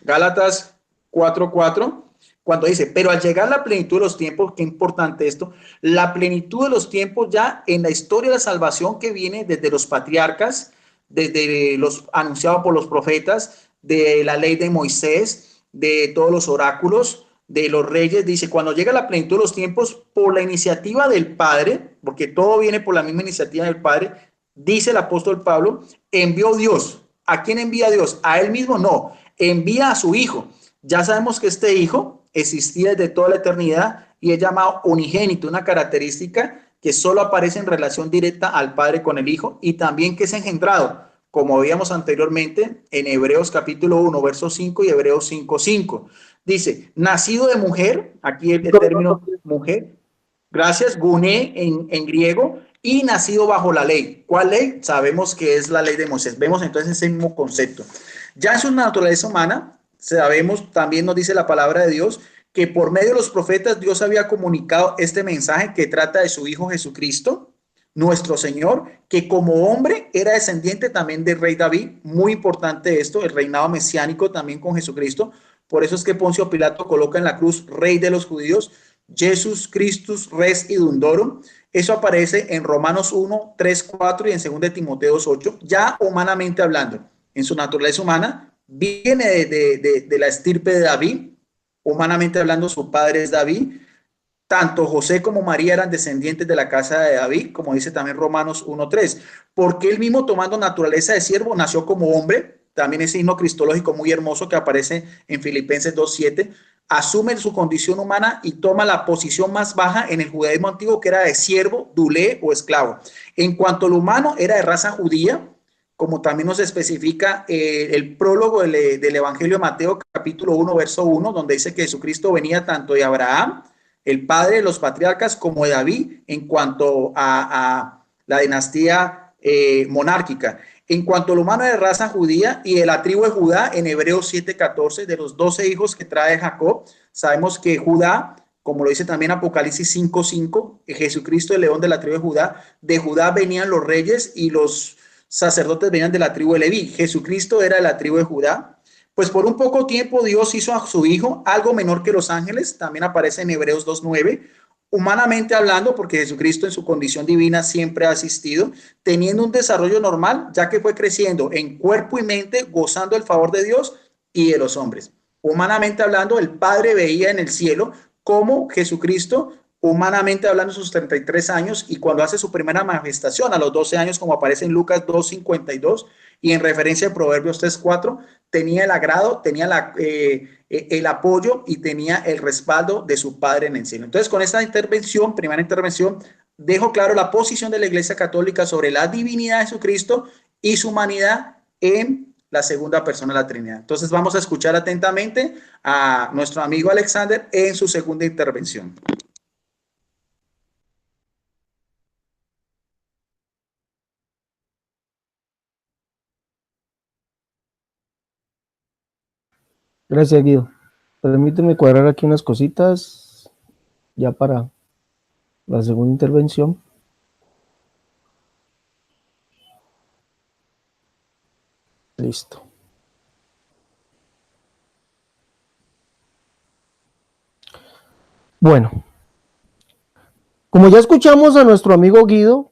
Gálatas 4:4, cuando dice, pero al llegar la plenitud de los tiempos, qué importante esto, la plenitud de los tiempos ya en la historia de la salvación que viene desde los patriarcas, desde los anunciados por los profetas, de la ley de Moisés, de todos los oráculos, de los reyes, dice, cuando llega la plenitud de los tiempos, por la iniciativa del Padre, porque todo viene por la misma iniciativa del Padre, dice el apóstol Pablo, envió Dios. ¿A quién envía Dios? ¿A él mismo? No, envía a su Hijo. Ya sabemos que este Hijo existía desde toda la eternidad y es llamado unigénito, una característica que solo aparece en relación directa al Padre con el Hijo, y también que es engendrado, como veíamos anteriormente en Hebreos capítulo 1, verso 5 y Hebreos 5, 5. Dice, nacido de mujer, aquí el término mujer, gracias, guné en griego, y nacido bajo la ley. ¿Cuál ley? Sabemos que es la ley de Moisés. Vemos entonces ese mismo concepto. Ya en su naturaleza humana, sabemos, también nos dice la palabra de Dios, que por medio de los profetas Dios había comunicado este mensaje que trata de su Hijo Jesucristo, nuestro Señor, que como hombre era descendiente también del rey David. Muy importante esto, el reinado mesiánico también con Jesucristo. Por eso es que Poncio Pilato coloca en la cruz rey de los judíos, Jesus Christus res idundorum. Eso aparece en Romanos 1, 3, 4 y en 2 Timoteo 8, ya humanamente hablando. En su naturaleza humana, viene de la estirpe de David, humanamente hablando su padre es David. Tanto José como María eran descendientes de la casa de David, como dice también Romanos 1:3, porque él mismo, tomando naturaleza de siervo, nació como hombre. También ese signo cristológico muy hermoso que aparece en Filipenses 2:7, asume su condición humana y toma la posición más baja en el judaísmo antiguo, que era de siervo, dulé o esclavo. En cuanto al humano, era de raza judía, como también nos especifica el prólogo del Evangelio de Mateo, capítulo 1, verso 1, donde dice que Jesucristo venía tanto de Abraham, el padre de los patriarcas, como de David, en cuanto a la dinastía monárquica. En cuanto al humano de raza judía y de la tribu de Judá, en Hebreos 7:14, de los 12 hijos que trae Jacob, sabemos que Judá, como lo dice también Apocalipsis 5:5, Jesucristo, el león de la tribu de Judá venían los reyes y los sacerdotes venían de la tribu de Leví. Jesucristo era de la tribu de Judá. Pues por un poco tiempo Dios hizo a su Hijo algo menor que los ángeles, también aparece en Hebreos 2:9, humanamente hablando, porque Jesucristo en su condición divina siempre ha asistido, teniendo un desarrollo normal, ya que fue creciendo en cuerpo y mente, gozando el favor de Dios y de los hombres. Humanamente hablando, el Padre veía en el cielo cómo Jesucristo, humanamente hablando, sus 33 años, y cuando hace su primera manifestación a los 12 años, como aparece en Lucas 2:52, y en referencia a Proverbios 3:4, tenía el agrado, tenía el apoyo y tenía el respaldo de su Padre en el cielo. Entonces, con esta intervención, primera intervención, dejo claro la posición de la Iglesia Católica sobre la divinidad de Jesucristo y su humanidad en la segunda persona de la Trinidad. Entonces, vamos a escuchar atentamente a nuestro amigo Alexander en su segunda intervención. Gracias, Guido. Permíteme cuadrar aquí unas cositas ya para la segunda intervención. Listo. Bueno, como ya escuchamos a nuestro amigo Guido,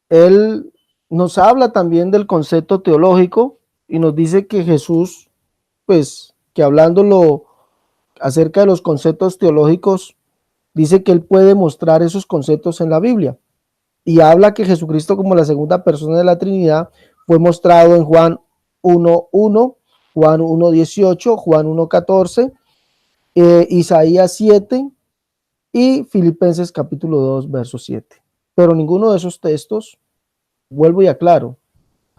él nos habla también del concepto teológico y nos dice que Jesús, pues, que hablándolo acerca de los conceptos teológicos, dice que él puede mostrar esos conceptos en la Biblia. Y habla que Jesucristo como la segunda persona de la Trinidad fue mostrado en Juan 1:1, Juan 1:18, Juan 1:14, Isaías 7 y Filipenses capítulo 2, verso 7. Pero ninguno de esos textos, vuelvo y aclaro,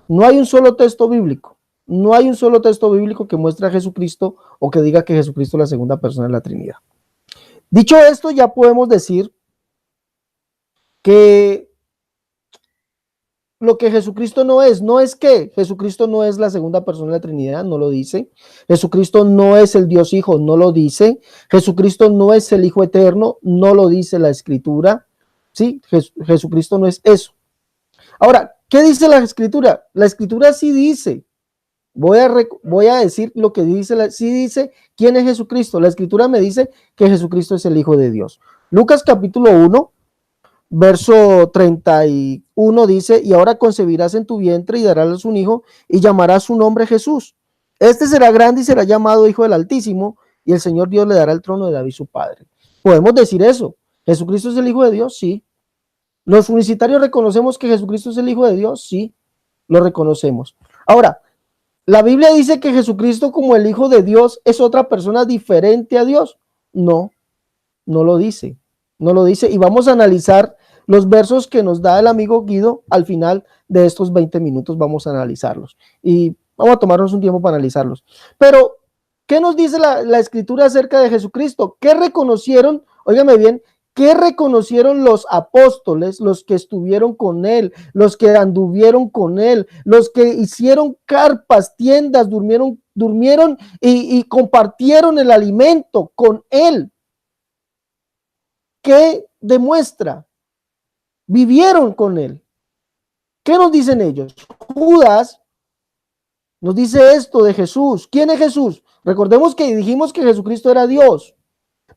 no hay un solo texto bíblico, no hay un solo texto bíblico que muestre a Jesucristo o que diga que Jesucristo es la segunda persona de la Trinidad. Dicho esto, ya podemos decir que lo que Jesucristo no es que Jesucristo no es la segunda persona de la Trinidad, no lo dice. Jesucristo no es el Dios Hijo, no lo dice. Jesucristo no es el Hijo Eterno, no lo dice la Escritura. Sí, Jesucristo no es eso. Ahora, ¿qué dice la Escritura? La Escritura sí dice, voy a decir lo que dice, sí dice quién es Jesucristo. La Escritura me dice que Jesucristo es el Hijo de Dios. Lucas capítulo 1, verso 31 dice, y ahora concebirás en tu vientre y darás un hijo y llamarás su nombre Jesús. Este será grande y será llamado Hijo del Altísimo, y el Señor Dios le dará el trono de David su padre. Podemos decir eso. ¿Jesucristo es el Hijo de Dios? Sí. ¿Los unicitarios reconocemos que Jesucristo es el Hijo de Dios? Sí, lo reconocemos. Ahora, ¿la Biblia dice que Jesucristo como el Hijo de Dios es otra persona diferente a Dios? No, no lo dice. No lo dice. Y vamos a analizar los versos que nos da el amigo Guido al final de estos 20 minutos. Vamos a analizarlos. Y vamos a tomarnos un tiempo para analizarlos. Pero, ¿qué nos dice la escritura acerca de Jesucristo? ¿Qué reconocieron? Óigame bien. ¿Qué reconocieron los apóstoles, los que estuvieron con él, los que anduvieron con él, los que hicieron carpas, tiendas, durmieron y compartieron el alimento con él? ¿Qué demuestra? Vivieron con él. ¿Qué nos dicen ellos? Judas nos dice esto de Jesús. ¿Quién es Jesús? Recordemos que dijimos que Jesucristo era Dios.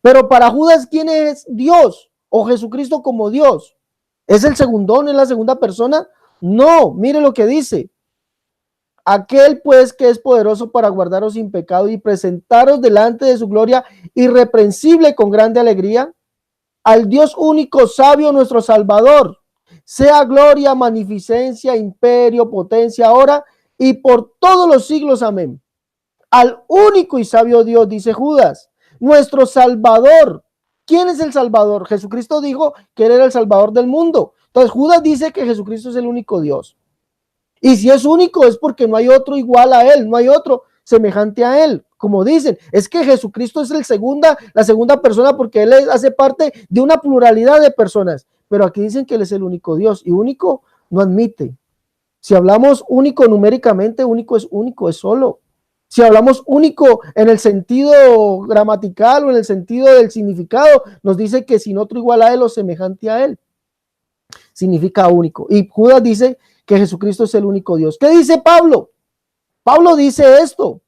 Pero para Judas, ¿quién es Dios? O Jesucristo como Dios. ¿Es el segundón, es la segunda persona? No, mire lo que dice. Aquel pues que es poderoso para guardaros sin pecado y presentaros delante de su gloria irreprensible con grande alegría. Al Dios único, sabio, nuestro Salvador, sea gloria, magnificencia, imperio, potencia, ahora y por todos los siglos. Amén. Al único y sabio Dios, dice Judas, nuestro Salvador. ¿Quién es el Salvador? Jesucristo dijo que él era el Salvador del mundo. Entonces Judas dice que Jesucristo es el único Dios. Y si es único es porque no hay otro igual a él, no hay otro semejante a él. Como dicen, es que Jesucristo es la segunda persona porque él hace parte de una pluralidad de personas. Pero aquí dicen que él es el único Dios y único no admite. Si hablamos único numéricamente, único, es solo. Si hablamos único en el sentido gramatical o en el sentido del significado, nos dice que sin otro igual a él o semejante a él, significa único. Y Judas dice que Jesucristo es el único Dios. ¿Qué dice Pablo? Pablo dice esto.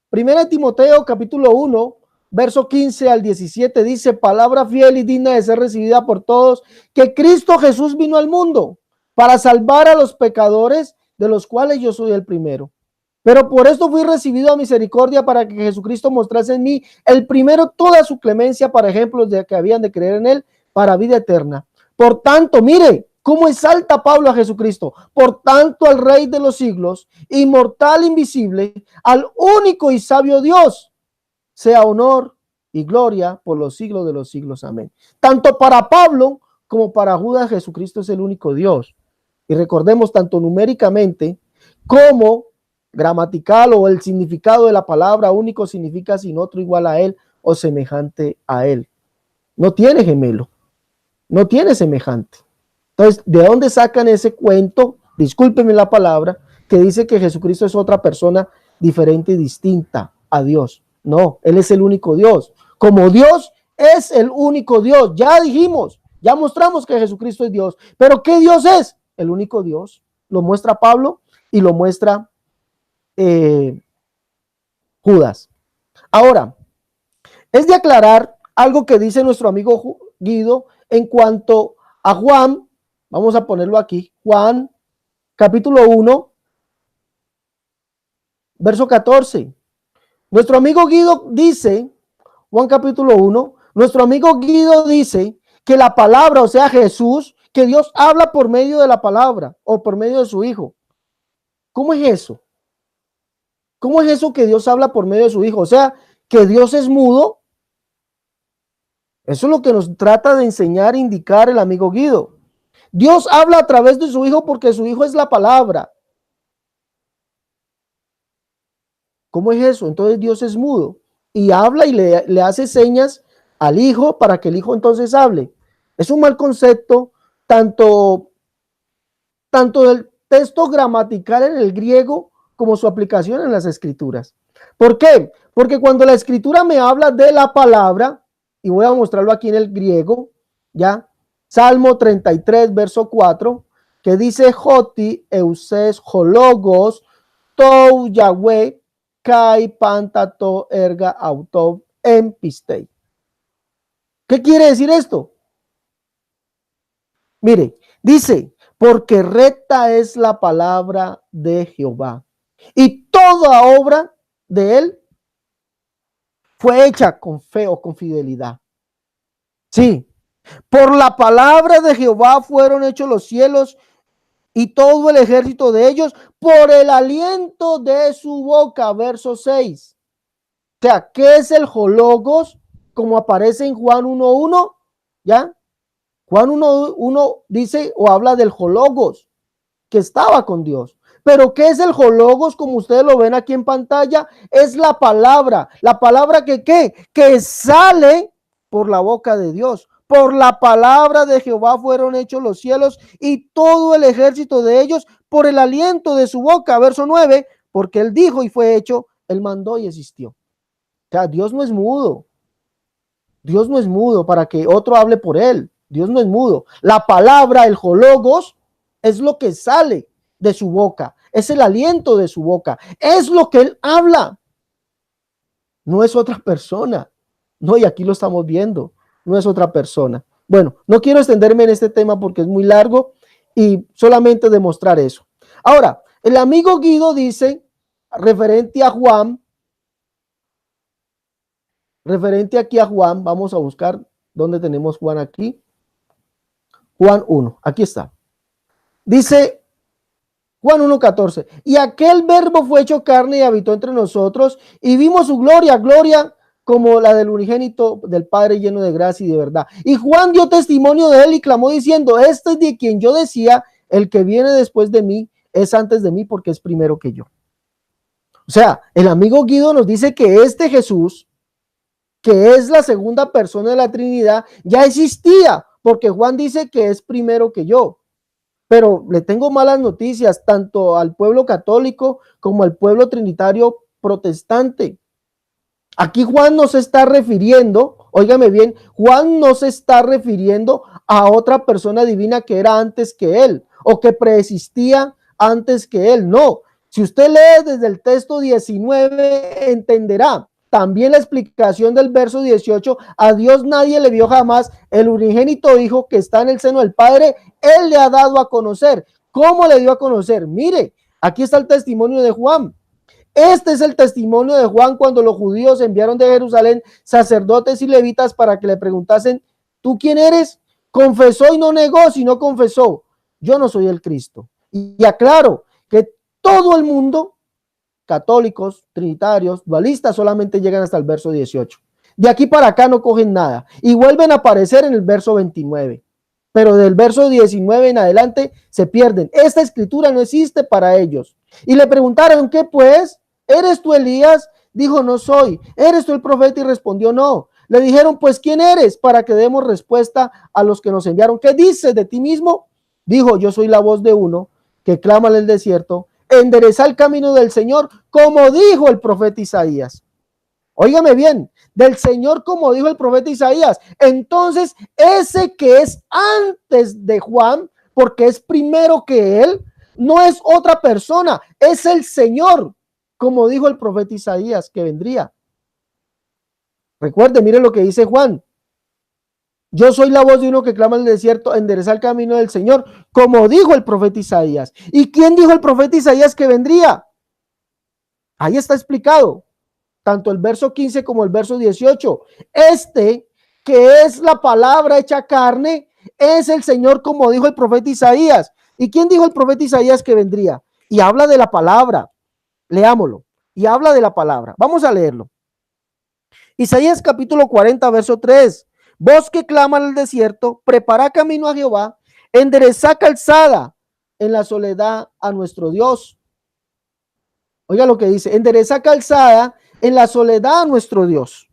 Primera Timoteo capítulo 1, verso 15 al 17 dice: palabra fiel y digna de ser recibida por todos, que Cristo Jesús vino al mundo para salvar a los pecadores, de los cuales yo soy el primero. Pero por esto fui recibido a misericordia, para que Jesucristo mostrase en mí el primero toda su clemencia para ejemplos de que habían de creer en él para vida eterna. Por tanto, mire cómo exalta Pablo a Jesucristo. Por tanto, al Rey de los siglos, inmortal, invisible, al único y sabio Dios, sea honor y gloria por los siglos de los siglos. Amén. Tanto para Pablo como para Judas, Jesucristo es el único Dios. Y recordemos, tanto numéricamente como gramatical o el significado de la palabra único significa sin otro igual a él o semejante a él. No tiene gemelo, no tiene semejante. Entonces, ¿de dónde sacan ese cuento? Discúlpenme la palabra, que dice que Jesucristo es otra persona diferente y distinta a Dios. No, él es el único Dios. Como Dios es el único Dios. Ya dijimos, ya mostramos que Jesucristo es Dios. Pero ¿qué Dios es? El único Dios. Lo muestra Pablo y lo muestra Judas. Ahora, es de aclarar algo que dice nuestro amigo Guido en cuanto a Juan. Vamos a ponerlo aquí. Juan, capítulo 1, verso 14. Nuestro amigo Guido dice, Juan capítulo 1, nuestro amigo Guido dice que la palabra, o sea, Jesús, que Dios habla por medio de la palabra o por medio de su Hijo. ¿Cómo es eso? ¿Cómo es eso que Dios habla por medio de su Hijo? O sea, que Dios es mudo. Eso es lo que nos trata de enseñar, indicar el amigo Guido. Dios habla a través de su Hijo porque su Hijo es la palabra. ¿Cómo es eso? Entonces Dios es mudo y habla y le hace señas al Hijo para que el Hijo entonces hable. Es un mal concepto, tanto del texto gramatical en el griego como su aplicación en las escrituras. ¿Por qué? Porque cuando la escritura me habla de la palabra, y voy a mostrarlo aquí en el griego, ya, Salmo 33, verso 4, que dice: Joti, Euses, Hologos, Tou, Yahweh, Kai, Pantato, Erga, Autov, Empistei. ¿Qué quiere decir esto? Mire, dice: porque recta es la palabra de Jehová, y toda obra de él fue hecha con fe o con fidelidad. Sí, por la palabra de Jehová fueron hechos los cielos y todo el ejército de ellos, por el aliento de su boca. Verso 6. O sea, ¿qué es el hologos? Como aparece en Juan 1:1, ¿ya? Juan 1 dice o habla del hologos, que estaba con Dios. Pero ¿qué es el hologos? Como ustedes lo ven aquí en pantalla, es la palabra que ¿qué? Que sale por la boca de Dios. Por la palabra de Jehová fueron hechos los cielos y todo el ejército de ellos por el aliento de su boca. Verso 9, porque él dijo y fue hecho, él mandó y existió. O sea, Dios no es mudo. Dios no es mudo para que otro hable por él. Dios no es mudo. La palabra, el hologos, es lo que sale de su boca. Es el aliento de su boca. Es lo que él habla. No es otra persona. No, y aquí lo estamos viendo. No es otra persona. Bueno, no quiero extenderme en este tema porque es muy largo y solamente demostrar eso. Ahora, el amigo Guido dice, referente a Juan, referente aquí a Juan, vamos a buscar dónde tenemos Juan aquí. Juan 1, aquí está. Dice Juan 1:14, y aquel verbo fue hecho carne y habitó entre nosotros y vimos su gloria, gloria como la del unigénito del Padre lleno de gracia y de verdad. Y Juan dio testimonio de él y clamó diciendo, este es de quien yo decía, el que viene después de mí es antes de mí porque es primero que yo. O sea, el amigo Guido nos dice que este Jesús, que es la segunda persona de la Trinidad, ya existía, porque Juan dice que es primero que yo. Pero le tengo malas noticias tanto al pueblo católico como al pueblo trinitario protestante. Aquí Juan no se está refiriendo, óigame bien, Juan no se está refiriendo a otra persona divina que era antes que él o que preexistía antes que él. No, si usted lee desde el texto 19 entenderá también la explicación del verso 18, a Dios nadie le vio jamás, el unigénito hijo que está en el seno del Padre, él le ha dado a conocer. ¿Cómo le dio a conocer? Mire, aquí está el testimonio de Juan. Este es el testimonio de Juan cuando los judíos enviaron de Jerusalén sacerdotes y levitas para que le preguntasen, ¿tú quién eres? Confesó y no negó, sino confesó, yo no soy el Cristo. Y aclaro que todo el mundo, católicos, trinitarios, dualistas, solamente llegan hasta el verso 18. De aquí para acá no cogen nada y vuelven a aparecer en el verso 29. Pero del verso 19 en adelante se pierden. Esta escritura no existe para ellos. Y le preguntaron, ¿qué pues? ¿Eres tú Elías? Dijo, no soy. ¿Eres tú el profeta? Y respondió, no. Le dijeron, pues, ¿quién eres? Para que demos respuesta a los que nos enviaron. ¿Qué dices de ti mismo? Dijo, yo soy la voz de uno que clama en el desierto, endereza el camino del Señor, como dijo el profeta Isaías. Óigame bien, del Señor como dijo el profeta Isaías. Entonces, ese que es antes de Juan, porque es primero que él, no es otra persona, es el Señor, como dijo el profeta Isaías que vendría. Recuerde, mire lo que dice Juan. Yo soy la voz de uno que clama en el desierto, endereza el camino del Señor, como dijo el profeta Isaías. ¿Y quién dijo el profeta Isaías que vendría? Ahí está explicado, tanto el verso 15 como el verso 18. Este, que es la palabra hecha carne, es el Señor, como dijo el profeta Isaías. ¿Y quién dijo el profeta Isaías que vendría? Y habla de la palabra. Leámoslo. Y habla de la palabra. Vamos a leerlo. Isaías capítulo 40, verso 3. Voz que clama en el desierto, prepara camino a Jehová, endereza calzada en la soledad a nuestro Dios. Oiga lo que dice, endereza calzada en la soledad a nuestro Dios.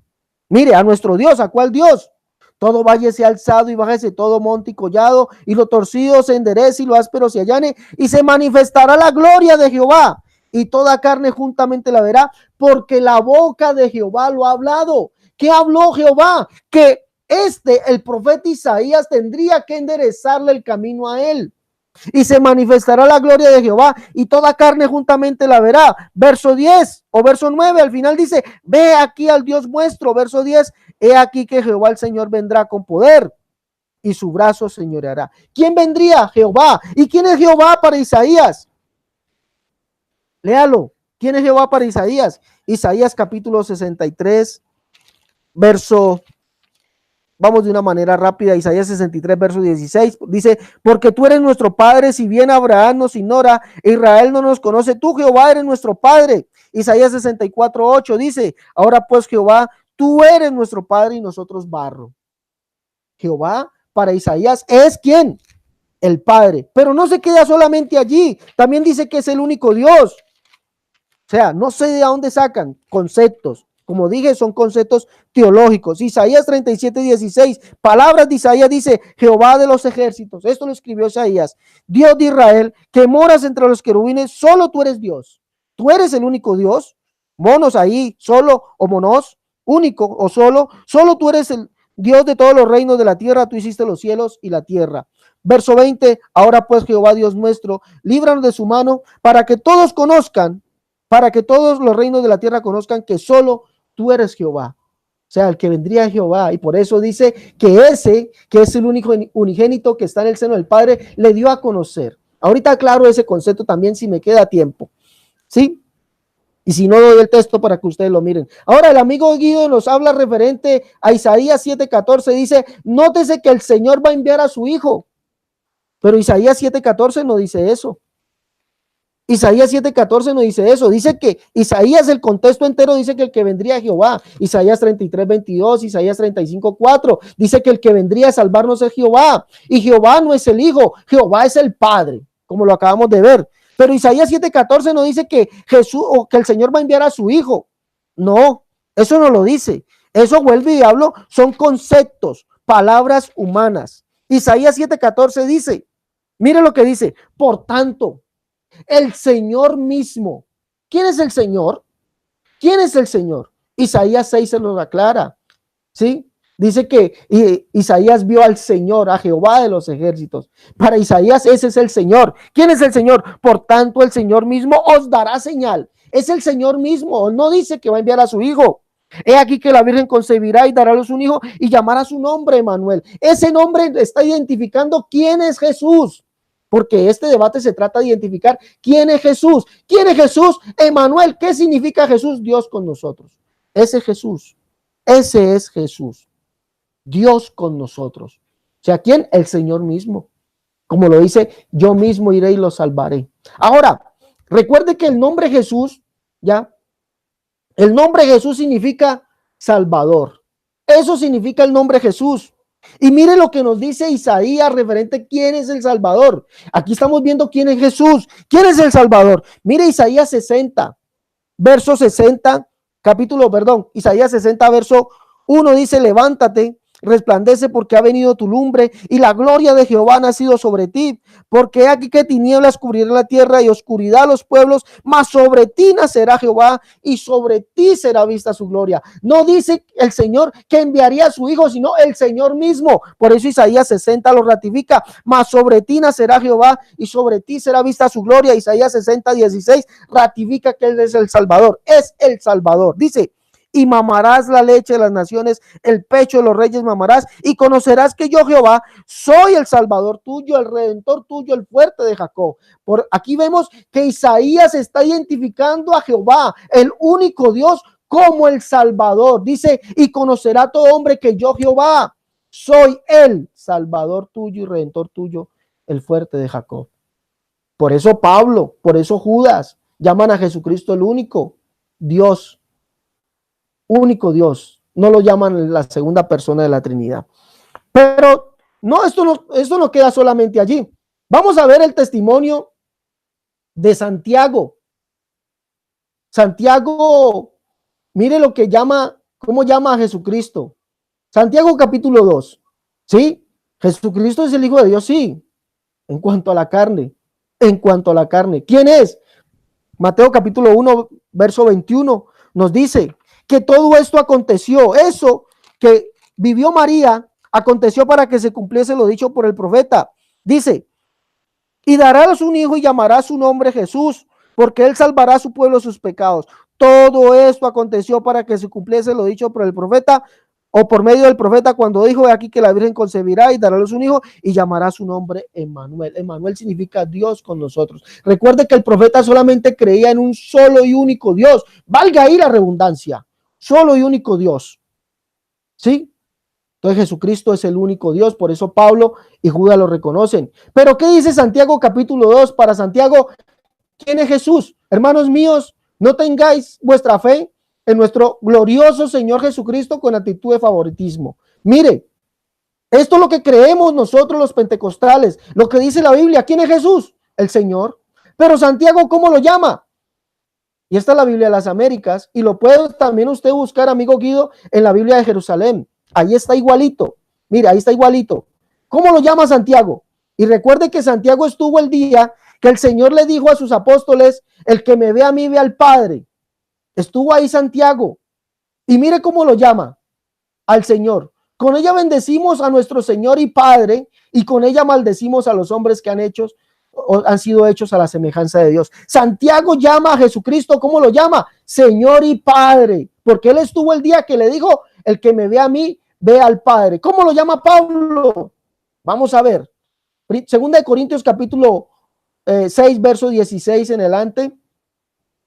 Mire, a nuestro Dios, ¿a cuál Dios? Todo valle sea alzado y bájese todo monte y collado, y lo torcido se enderece y lo áspero se allane, y se manifestará la gloria de Jehová, y toda carne juntamente la verá, porque la boca de Jehová lo ha hablado. ¿Qué habló Jehová? Que el profeta Isaías tendría que enderezarle el camino a él. Y se manifestará la gloria de Jehová y toda carne juntamente la verá. Verso 10 o verso 9 al final dice, ve aquí al Dios vuestro. Verso 10, he aquí que Jehová el Señor vendrá con poder y su brazo señoreará. ¿Quién vendría? Jehová. ¿Y quién es Jehová para Isaías? Léalo. ¿Quién es Jehová para Isaías? Isaías capítulo 63, verso, vamos de una manera rápida, Isaías 63, verso 16, dice, porque tú eres nuestro Padre, si bien Abraham nos ignora, Israel no nos conoce, tú Jehová eres nuestro Padre. Isaías 64, 8 dice, ahora pues Jehová, tú eres nuestro Padre y nosotros barro. Jehová para Isaías es ¿quién? El Padre. Pero no se queda solamente allí, también dice que es el único Dios. O sea, no sé de dónde sacan conceptos. Como dije, son conceptos teológicos. Isaías 37:16, palabras de Isaías, dice: Jehová de los ejércitos. Esto lo escribió Isaías. Dios de Israel, que moras entre los querubines, solo tú eres Dios. Tú eres el único Dios. Monos ahí, solo o monos, único o solo tú eres el Dios de todos los reinos de la tierra. Tú hiciste los cielos y la tierra. Verso 20, ahora pues Jehová Dios nuestro, líbranos de su mano para que todos conozcan, para que todos los reinos de la tierra conozcan que solo tú eres Jehová. O sea, el que vendría es Jehová. Y por eso dice que ese, que es el único unigénito que está en el seno del Padre, le dio a conocer. Ahorita aclaro ese concepto también si me queda tiempo. ¿Sí? Y si no, doy el texto para que ustedes lo miren. Ahora el amigo Guido nos habla referente a Isaías 7:14. Dice, nótese que el Señor va a enviar a su Hijo. Pero Isaías 7:14 no dice eso. Isaías 7:14 no dice eso. Dice que Isaías, el contexto entero, dice que el que vendría es Jehová. Isaías 33:22, Isaías 35:4. Dice que el que vendría a salvarnos es Jehová. Y Jehová no es el Hijo, Jehová es el Padre, como lo acabamos de ver. Pero Isaías 7:14 no dice que Jesús o que el Señor va a enviar a su Hijo. No, eso no lo dice. Eso, vuelve y hablo, son conceptos, palabras humanas. Isaías 7:14 dice, mire lo que dice: por tanto, el Señor mismo. ¿Quién es el Señor? ¿Quién es el Señor? Isaías 6 se lo aclara. ¿Sí? Dice que Isaías vio al Señor, a Jehová de los ejércitos. Para Isaías ese es el Señor. ¿Quién es el Señor? Por tanto, el Señor mismo os dará señal. Es el Señor mismo. No dice que va a enviar a su Hijo. He aquí que la Virgen concebirá y dará a luz un hijo y llamará su nombre Emmanuel. Ese nombre está identificando quién es Jesús. Porque este debate se trata de identificar quién es Jesús. ¿Quién es Jesús? Emmanuel. ¿Qué significa Jesús? Dios con nosotros. Ese es Jesús. Ese es Jesús. Dios con nosotros. O sea, ¿quién? El Señor mismo. Como lo dice, yo mismo iré y lo salvaré. Ahora, recuerde que el nombre Jesús, ya, el nombre Jesús significa Salvador. Eso significa el nombre Jesús. Y mire lo que nos dice Isaías referente a quién es el Salvador. Aquí estamos viendo quién es Jesús, quién es el Salvador. Mire Isaías 60, verso 60, Isaías 60, verso 1 dice: levántate, resplandece, porque ha venido tu lumbre y la gloria de Jehová ha nacido sobre ti. Porque aquí que tinieblas cubrirán la tierra y oscuridad los pueblos, mas sobre ti nacerá Jehová y sobre ti será vista su gloria. No dice el Señor que enviaría a su Hijo, sino el Señor mismo. Por eso Isaías 60 lo ratifica: mas sobre ti nacerá Jehová y sobre ti será vista su gloria. Isaías 60:16 ratifica que Él es el Salvador. Es el Salvador. Dice: y mamarás la leche de las naciones, el pecho de los reyes mamarás, y conocerás que yo Jehová soy el Salvador tuyo, el Redentor tuyo, el fuerte de Jacob. Por aquí vemos que Isaías está identificando a Jehová, el único Dios, como el Salvador. Dice: y conocerá todo hombre que yo Jehová soy el Salvador tuyo y Redentor tuyo, el fuerte de Jacob. Por eso Pablo, por eso Judas llaman a Jesucristo el único Dios. Único Dios, no lo llaman la segunda persona de la Trinidad. Pero no, esto no queda solamente allí. Vamos a ver el testimonio de Santiago. Santiago, mire lo que llama, cómo llama a Jesucristo. Santiago capítulo 2. ¿Sí? Jesucristo es el Hijo de Dios, sí. En cuanto a la carne. En cuanto a la carne. ¿Quién es? Mateo capítulo 1, verso 21 nos dice que todo esto aconteció, eso que vivió María, aconteció para que se cumpliese lo dicho por el profeta. Dice: y darás un hijo y llamará su nombre Jesús, porque él salvará a su pueblo de sus pecados. Todo esto aconteció para que se cumpliese lo dicho por el profeta, o por medio del profeta, cuando dijo: he aquí que la Virgen concebirá y dará a luz un hijo y llamará su nombre Emmanuel. Emmanuel significa Dios con nosotros. Recuerde que el profeta solamente creía en un solo y único Dios. Valga ahí la redundancia. Solo y único Dios. ¿Sí? Entonces Jesucristo es el único Dios. Por eso Pablo y Judas lo reconocen. Pero ¿qué dice Santiago capítulo 2? Para Santiago, ¿quién es Jesús? Hermanos míos, no tengáis vuestra fe en nuestro glorioso Señor Jesucristo con actitud de favoritismo. Mire, Esto es lo que creemos nosotros los pentecostales, lo que dice la Biblia. ¿Quién es Jesús? El Señor. Pero Santiago, ¿cómo lo llama? Y esta es la Biblia de las Américas, y lo puede también usted buscar, amigo Guido, en la Biblia de Jerusalén. Ahí está igualito. Mira, ahí está igualito. ¿Cómo lo llama Santiago? Y recuerde que Santiago estuvo el día que el Señor le dijo a sus apóstoles, el que me ve a mí ve al Padre. Estuvo ahí Santiago. Y mire cómo lo llama al Señor. Con ella bendecimos a nuestro Señor y Padre, y con ella maldecimos a los hombres que han sido hechos a la semejanza de Dios. Santiago llama a Jesucristo, ¿cómo lo llama? Señor y Padre, porque él estuvo el día que le dijo, el que me ve a mí, ve al Padre. ¿Cómo lo llama Pablo? Vamos a ver. Segunda de Corintios capítulo 6, verso 16 en adelante,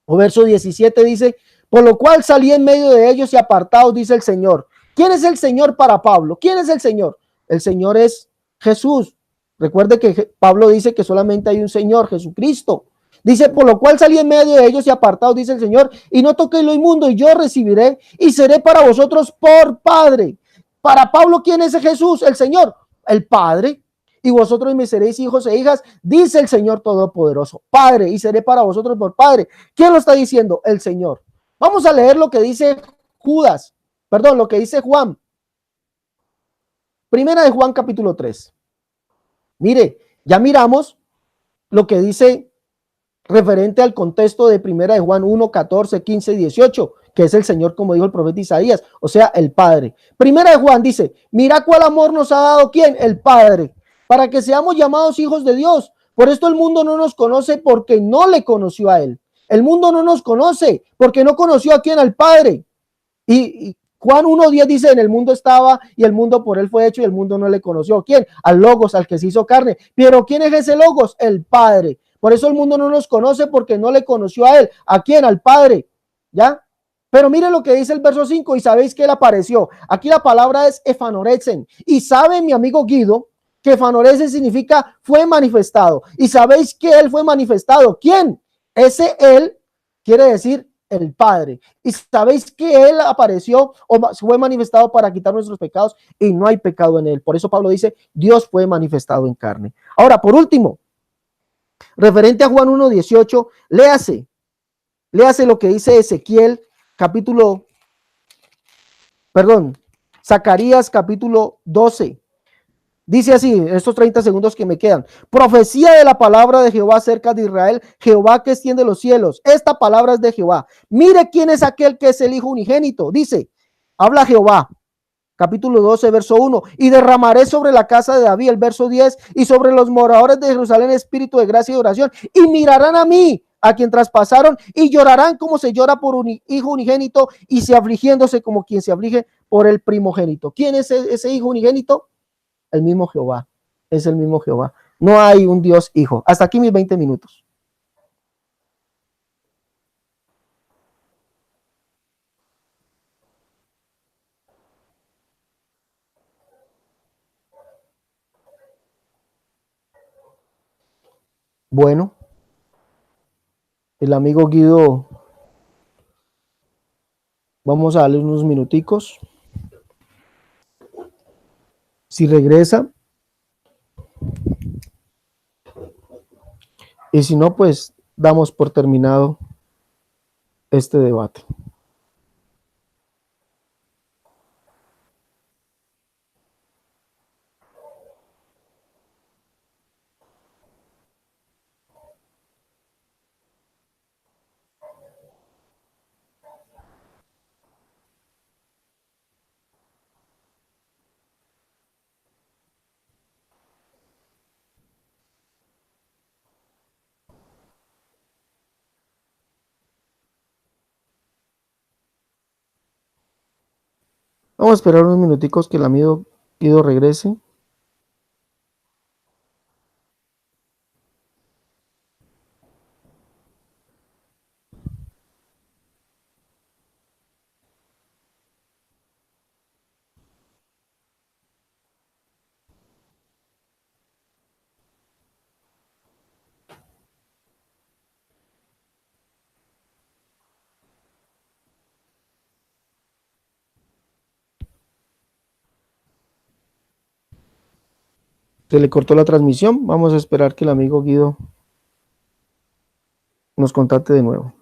o verso 17 dice, por lo cual salí en medio de ellos y apartados, dice el Señor. ¿Quién es el Señor para Pablo? ¿Quién es el Señor? El Señor es Jesús. Recuerde que Pablo dice que solamente hay un Señor, Jesucristo. Dice, por lo cual salí en medio de ellos y apartados, dice el Señor, y no toqué lo inmundo, y yo recibiré y seré para vosotros por Padre. Para Pablo, ¿quién es Jesús? El Señor, el Padre. Y vosotros me seréis hijos e hijas, dice el Señor Todopoderoso. Padre, y seré para vosotros por Padre. ¿Quién lo está diciendo? El Señor. Vamos a leer lo que dice lo que dice Juan. Primera de Juan capítulo 3. Mire, ya miramos lo que dice referente al contexto de Primera de Juan 1, 14, 15 y 18, que es el Señor, como dijo el profeta Isaías, o sea, el Padre. Primera de Juan dice, mira cuál amor nos ha dado, ¿quién? El Padre, para que seamos llamados hijos de Dios. Por esto el mundo no nos conoce porque no le conoció a él. El mundo no nos conoce porque no conoció a quién, al Padre. Y Juan 1:10 dice, en el mundo estaba y el mundo por él fue hecho y el mundo no le conoció. ¿Quién? Al Logos, al que se hizo carne. Pero ¿quién es ese Logos? El Padre. Por eso el mundo no nos conoce porque no le conoció a él. ¿A quién? Al Padre. ¿Ya? Pero mire lo que dice el verso 5 y sabéis que él apareció. Aquí la palabra es efanoretzen. Y sabe mi amigo Guido que efanoretzen significa fue manifestado. Y sabéis que él fue manifestado. ¿Quién? Ese él quiere decir el Padre. Y sabéis que él apareció o fue manifestado para quitar nuestros pecados y no hay pecado en él. Por eso Pablo dice, Dios fue manifestado en carne. Ahora, por último, referente a Juan 1:18, léase lo que dice Ezequiel capítulo, Zacarías capítulo 12. Dice así, en estos 30 segundos que me quedan, profecía de la palabra de Jehová acerca de Israel, Jehová que extiende los cielos. Esta palabra es de Jehová. Mire quién es aquel que es el Hijo unigénito. Dice, habla Jehová, capítulo 12, verso 1, y derramaré sobre la casa de David, el verso 10, y sobre los moradores de Jerusalén espíritu de gracia y oración, y mirarán a mí, a quien traspasaron, y llorarán como se llora por un hijo unigénito, y se afligiéndose como quien se aflige por el primogénito. ¿Quién es ese hijo unigénito? El mismo Jehová, es el mismo Jehová. No hay un Dios hijo. Hasta aquí mis 20 minutos. Bueno, el amigo Guido, vamos a darle unos minuticos. Si regresa, y si no, pues damos por terminado este debate. Vamos a esperar unos minuticos que el amigo Guido regrese. Se le cortó la transmisión. Vamos a esperar que el amigo Guido nos contacte de nuevo.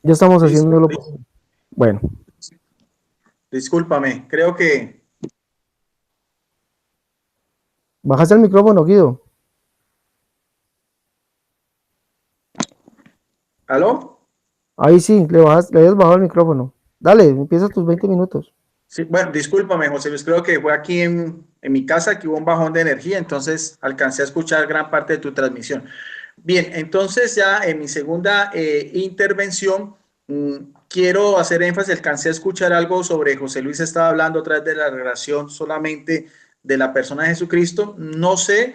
Ya estamos haciéndolo. Bueno, Discúlpame, creo que... bajaste el micrófono, Guido. ¿Aló? Ahí sí, le habías bajado el micrófono. Dale, empieza tus 20 minutos. Sí, bueno, discúlpame, José Luis, creo que fue aquí en mi casa que hubo un bajón de energía, entonces alcancé a escuchar gran parte de tu transmisión. Bien, entonces ya en mi segunda intervención quiero hacer énfasis, alcancé a escuchar algo sobre José Luis estaba hablando otra vez de la relación solamente de la persona de Jesucristo, no sé,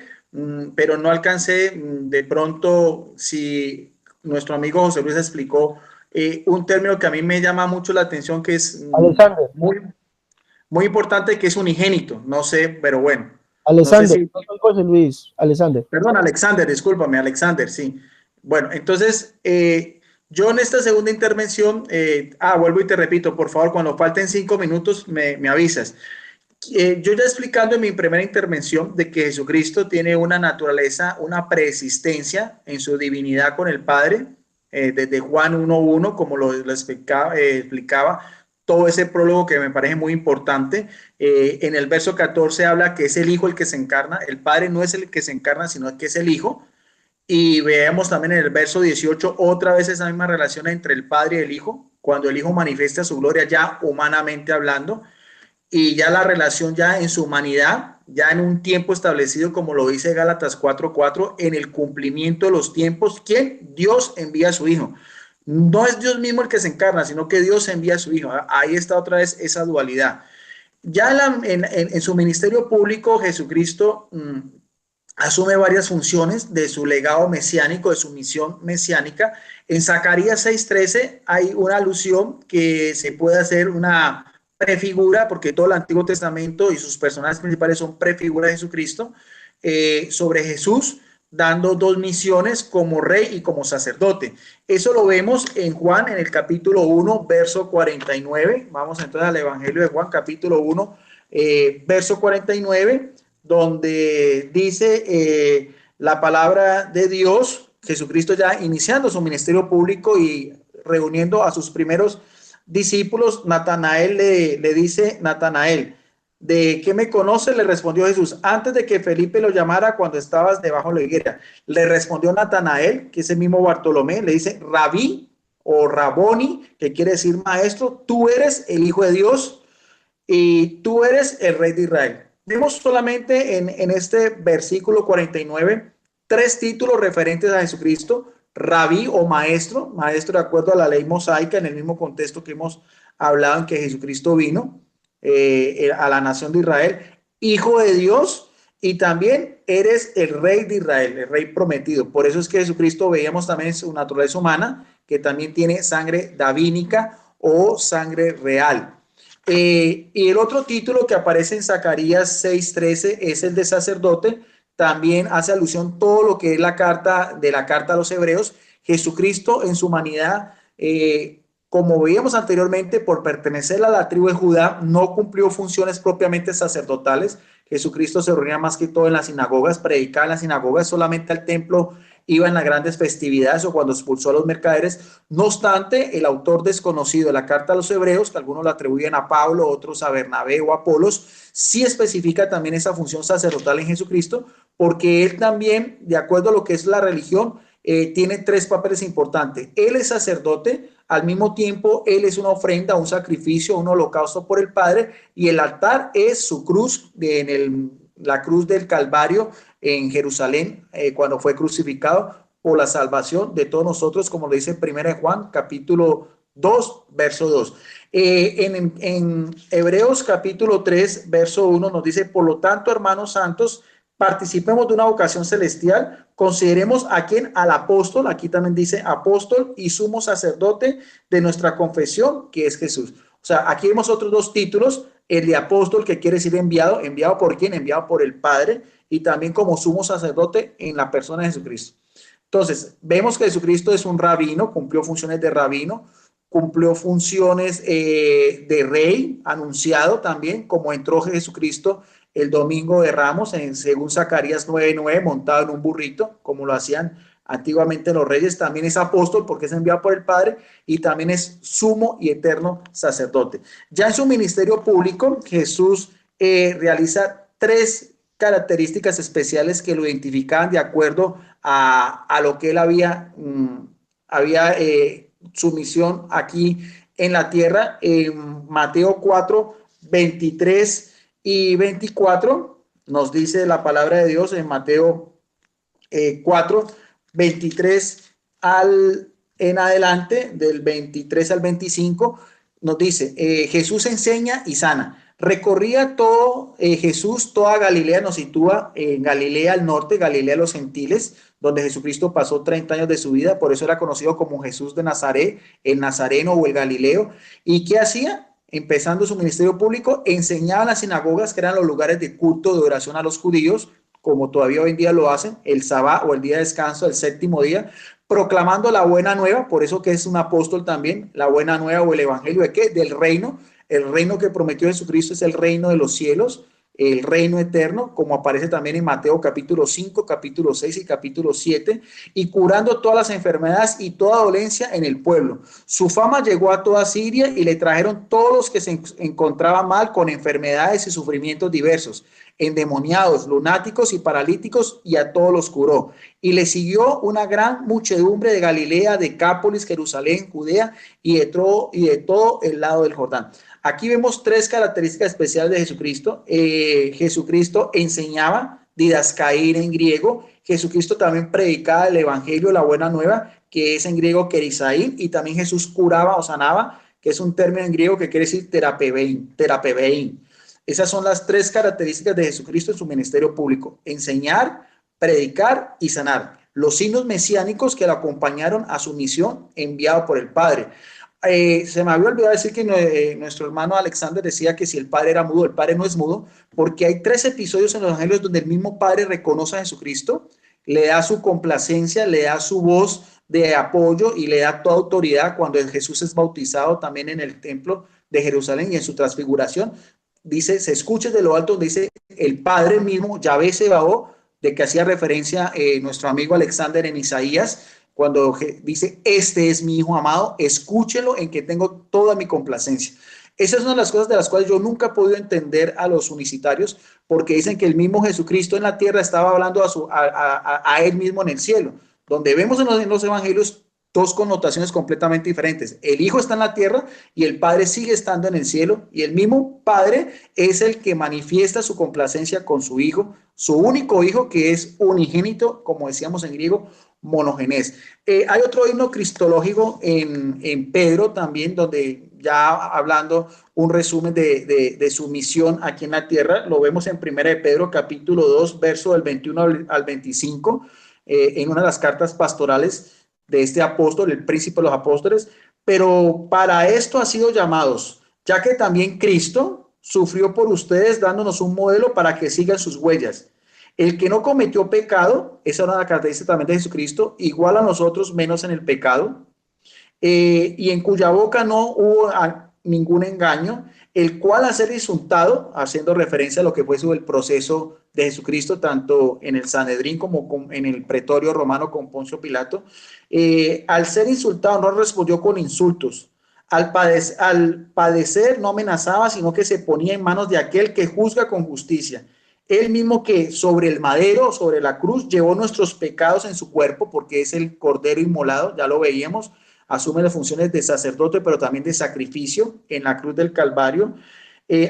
pero no alcancé de pronto si nuestro amigo José Luis explicó un término que a mí me llama mucho la atención que es Alexander, muy importante, que es unigénito, no sé, pero bueno, no sé Alexander, si... no soy José Luis, Alexander. Perdón, Alexander, discúlpame, Alexander, sí. Bueno, entonces, yo en esta segunda intervención, vuelvo y te repito, por favor, cuando falten 5 minutos, me avisas. Yo ya explicando en mi primera intervención de que Jesucristo tiene una naturaleza, una preexistencia en su divinidad con el Padre, desde Juan 1.1, como lo explicaba, todo ese prólogo que me parece muy importante. En el verso 14 habla que es el Hijo el que se encarna, el Padre no es el que se encarna, sino que es el Hijo. Y veamos también en el verso 18 otra vez esa misma relación entre el Padre y el Hijo, cuando el Hijo manifiesta su gloria ya humanamente hablando, y ya la relación ya en su humanidad, ya en un tiempo establecido, como lo dice Gálatas 4:4, en el cumplimiento de los tiempos, ¿quién? Dios envía a su Hijo. No es Dios mismo el que se encarna, sino que Dios envía a su Hijo. Ahí está otra vez esa dualidad. Ya en su ministerio público, Jesucristo asume varias funciones de su legado mesiánico, de su misión mesiánica. En Zacarías 6:13 hay una alusión que se puede hacer una prefigura, porque todo el Antiguo Testamento y sus personajes principales son prefiguras de Jesucristo, sobre Jesús dando dos misiones como rey y como sacerdote. Eso lo vemos en Juan, en el capítulo 1, verso 49. Vamos entonces al Evangelio de Juan, capítulo 1, verso 49, donde dice la palabra de Dios, Jesucristo ya iniciando su ministerio público y reuniendo a sus primeros discípulos. Natanael le dice, Natanael, ¿de qué me conoce? Le respondió Jesús, antes de que Felipe lo llamara, cuando estabas debajo de la higuera. Le respondió Natanael, que es el mismo Bartolomé, le dice, Rabí o Raboni, que quiere decir maestro, tú eres el Hijo de Dios y tú eres el Rey de Israel. Vemos solamente en este versículo 49 tres títulos referentes a Jesucristo: Rabí o maestro, maestro de acuerdo a la ley mosaica, en el mismo contexto que hemos hablado en que Jesucristo vino a la nación de Israel, Hijo de Dios, y también eres el Rey de Israel, el Rey prometido. Por eso es que Jesucristo, veíamos también su naturaleza humana, que también tiene sangre davínica o sangre real. Y el otro título que aparece en Zacarías 6:13 es el de sacerdote. También hace alusión todo lo que es la carta a los hebreos. Jesucristo en su humanidad, como veíamos anteriormente, por pertenecer a la tribu de Judá, no cumplió funciones propiamente sacerdotales. Jesucristo se reunía más que todo en las sinagogas, predicaba en las sinagogas, solamente al templo iba en las grandes festividades o cuando expulsó a los mercaderes. No obstante, el autor desconocido de la carta a los hebreos, que algunos la atribuyen a Pablo, otros a Bernabé o a Apolos, sí especifica también esa función sacerdotal en Jesucristo, porque él también, de acuerdo a lo que es la religión, tiene tres papeles importantes. Él es sacerdote, al mismo tiempo él es una ofrenda, un sacrificio, un holocausto por el Padre, y el altar es su cruz la cruz del Calvario en Jerusalén, cuando fue crucificado por la salvación de todos nosotros, como lo dice 1 Juan, capítulo 2, verso 2. En Hebreos capítulo 3, verso 1 nos dice, por lo tanto, hermanos santos, participemos de una vocación celestial, consideremos a quien, al apóstol, aquí también dice apóstol y sumo sacerdote de nuestra confesión, que es Jesús. O sea, aquí vemos otros dos títulos, el de apóstol, que quiere decir enviado, enviado por quién, enviado por el Padre, y también como sumo sacerdote en la persona de Jesucristo. Entonces, vemos que Jesucristo es un rabino, cumplió funciones de rabino, cumplió funciones de rey, anunciado también, como entró Jesucristo el domingo de Ramos, según Zacarías 9:9, montado en un burrito, como lo hacían antiguamente los reyes. También es apóstol porque es enviado por el Padre y también es sumo y eterno sacerdote. Ya en su ministerio público, Jesús realiza tres características especiales que lo identificaban de acuerdo a lo que él había su misión aquí en la tierra. En Mateo 4, 23 y 24 nos dice la palabra de Dios en Mateo 4, 23 en adelante, del 23 al 25, nos dice, Jesús enseña y sana. Recorría todo Jesús, toda Galilea, nos sitúa en Galilea al norte, Galilea de los Gentiles, donde Jesucristo pasó 30 años de su vida, por eso era conocido como Jesús de Nazaret, el Nazareno o el Galileo. ¿Y qué hacía? Empezando su ministerio público, enseñaba en las sinagogas, que eran los lugares de culto, de oración a los judíos, como todavía hoy en día lo hacen, el sábado o el día de descanso, el séptimo día, proclamando la buena nueva, por eso que es un apóstol también, la buena nueva o el evangelio de qué, del reino. El reino que prometió Jesucristo es el reino de los cielos, el reino eterno, como aparece también en Mateo capítulo 5, capítulo 6 y capítulo 7, y curando todas las enfermedades y toda dolencia en el pueblo. Su fama llegó a toda Siria y le trajeron todos los que se encontraban mal con enfermedades y sufrimientos diversos, endemoniados, lunáticos y paralíticos, y a todos los curó. Y le siguió una gran muchedumbre de Galilea, Decápolis, Jerusalén, Judea y de todo el lado del Jordán. Aquí vemos tres características especiales de Jesucristo. Jesucristo enseñaba, didascaír en griego. Jesucristo también predicaba el evangelio, la buena nueva, que es en griego kerisaín, y también Jesús curaba o sanaba, que es un término en griego que quiere decir terapebein. Esas son las tres características de Jesucristo en su ministerio público: enseñar, predicar y sanar. Los signos mesiánicos que lo acompañaron a su misión enviado por el Padre. Se me había olvidado decir que nuestro hermano Alexander decía que si el Padre era mudo, el Padre no es mudo, porque hay tres episodios en los evangelios donde el mismo Padre reconoce a Jesucristo, le da su complacencia, le da su voz de apoyo y le da toda autoridad cuando Jesús es bautizado también en el templo de Jerusalén y en su transfiguración. Dice, se escucha de lo alto, dice el Padre mismo, Yahvé Sebaot, de que hacía referencia nuestro amigo Alexander en Isaías, cuando dice, este es mi hijo amado, escúchelo en que tengo toda mi complacencia. Esa es una de las cosas de las cuales yo nunca he podido entender a los unicitarios, porque dicen que el mismo Jesucristo en la tierra estaba hablando a él mismo en el cielo, donde vemos en los evangelios dos connotaciones completamente diferentes. El Hijo está en la tierra y el Padre sigue estando en el cielo, y el mismo Padre es el que manifiesta su complacencia con su Hijo, su único Hijo, que es unigénito, como decíamos en griego, monogenes. Hay otro himno cristológico en Pedro también, donde ya hablando un resumen de su misión aquí en la tierra, lo vemos en 1 de Pedro capítulo 2, verso del 21 al 25, en una de las cartas pastorales de este apóstol, el príncipe de los apóstoles. Pero para esto ha sido llamados, ya que también Cristo sufrió por ustedes, dándonos un modelo para que sigan sus huellas. El que no cometió pecado, esa era una característica también de Jesucristo, igual a nosotros, menos en el pecado, y en cuya boca no hubo ningún engaño, el cual a ser insultado, haciendo referencia a lo que fue el proceso de Jesucristo, tanto en el Sanedrín como en el pretorio romano con Poncio Pilato, al ser insultado no respondió con insultos. Al padecer no amenazaba, sino que se ponía en manos de aquel que juzga con justicia. Él mismo que sobre el madero, sobre la cruz, llevó nuestros pecados en su cuerpo, porque es el cordero inmolado, ya lo veíamos, asume las funciones de sacerdote, pero también de sacrificio en la cruz del Calvario,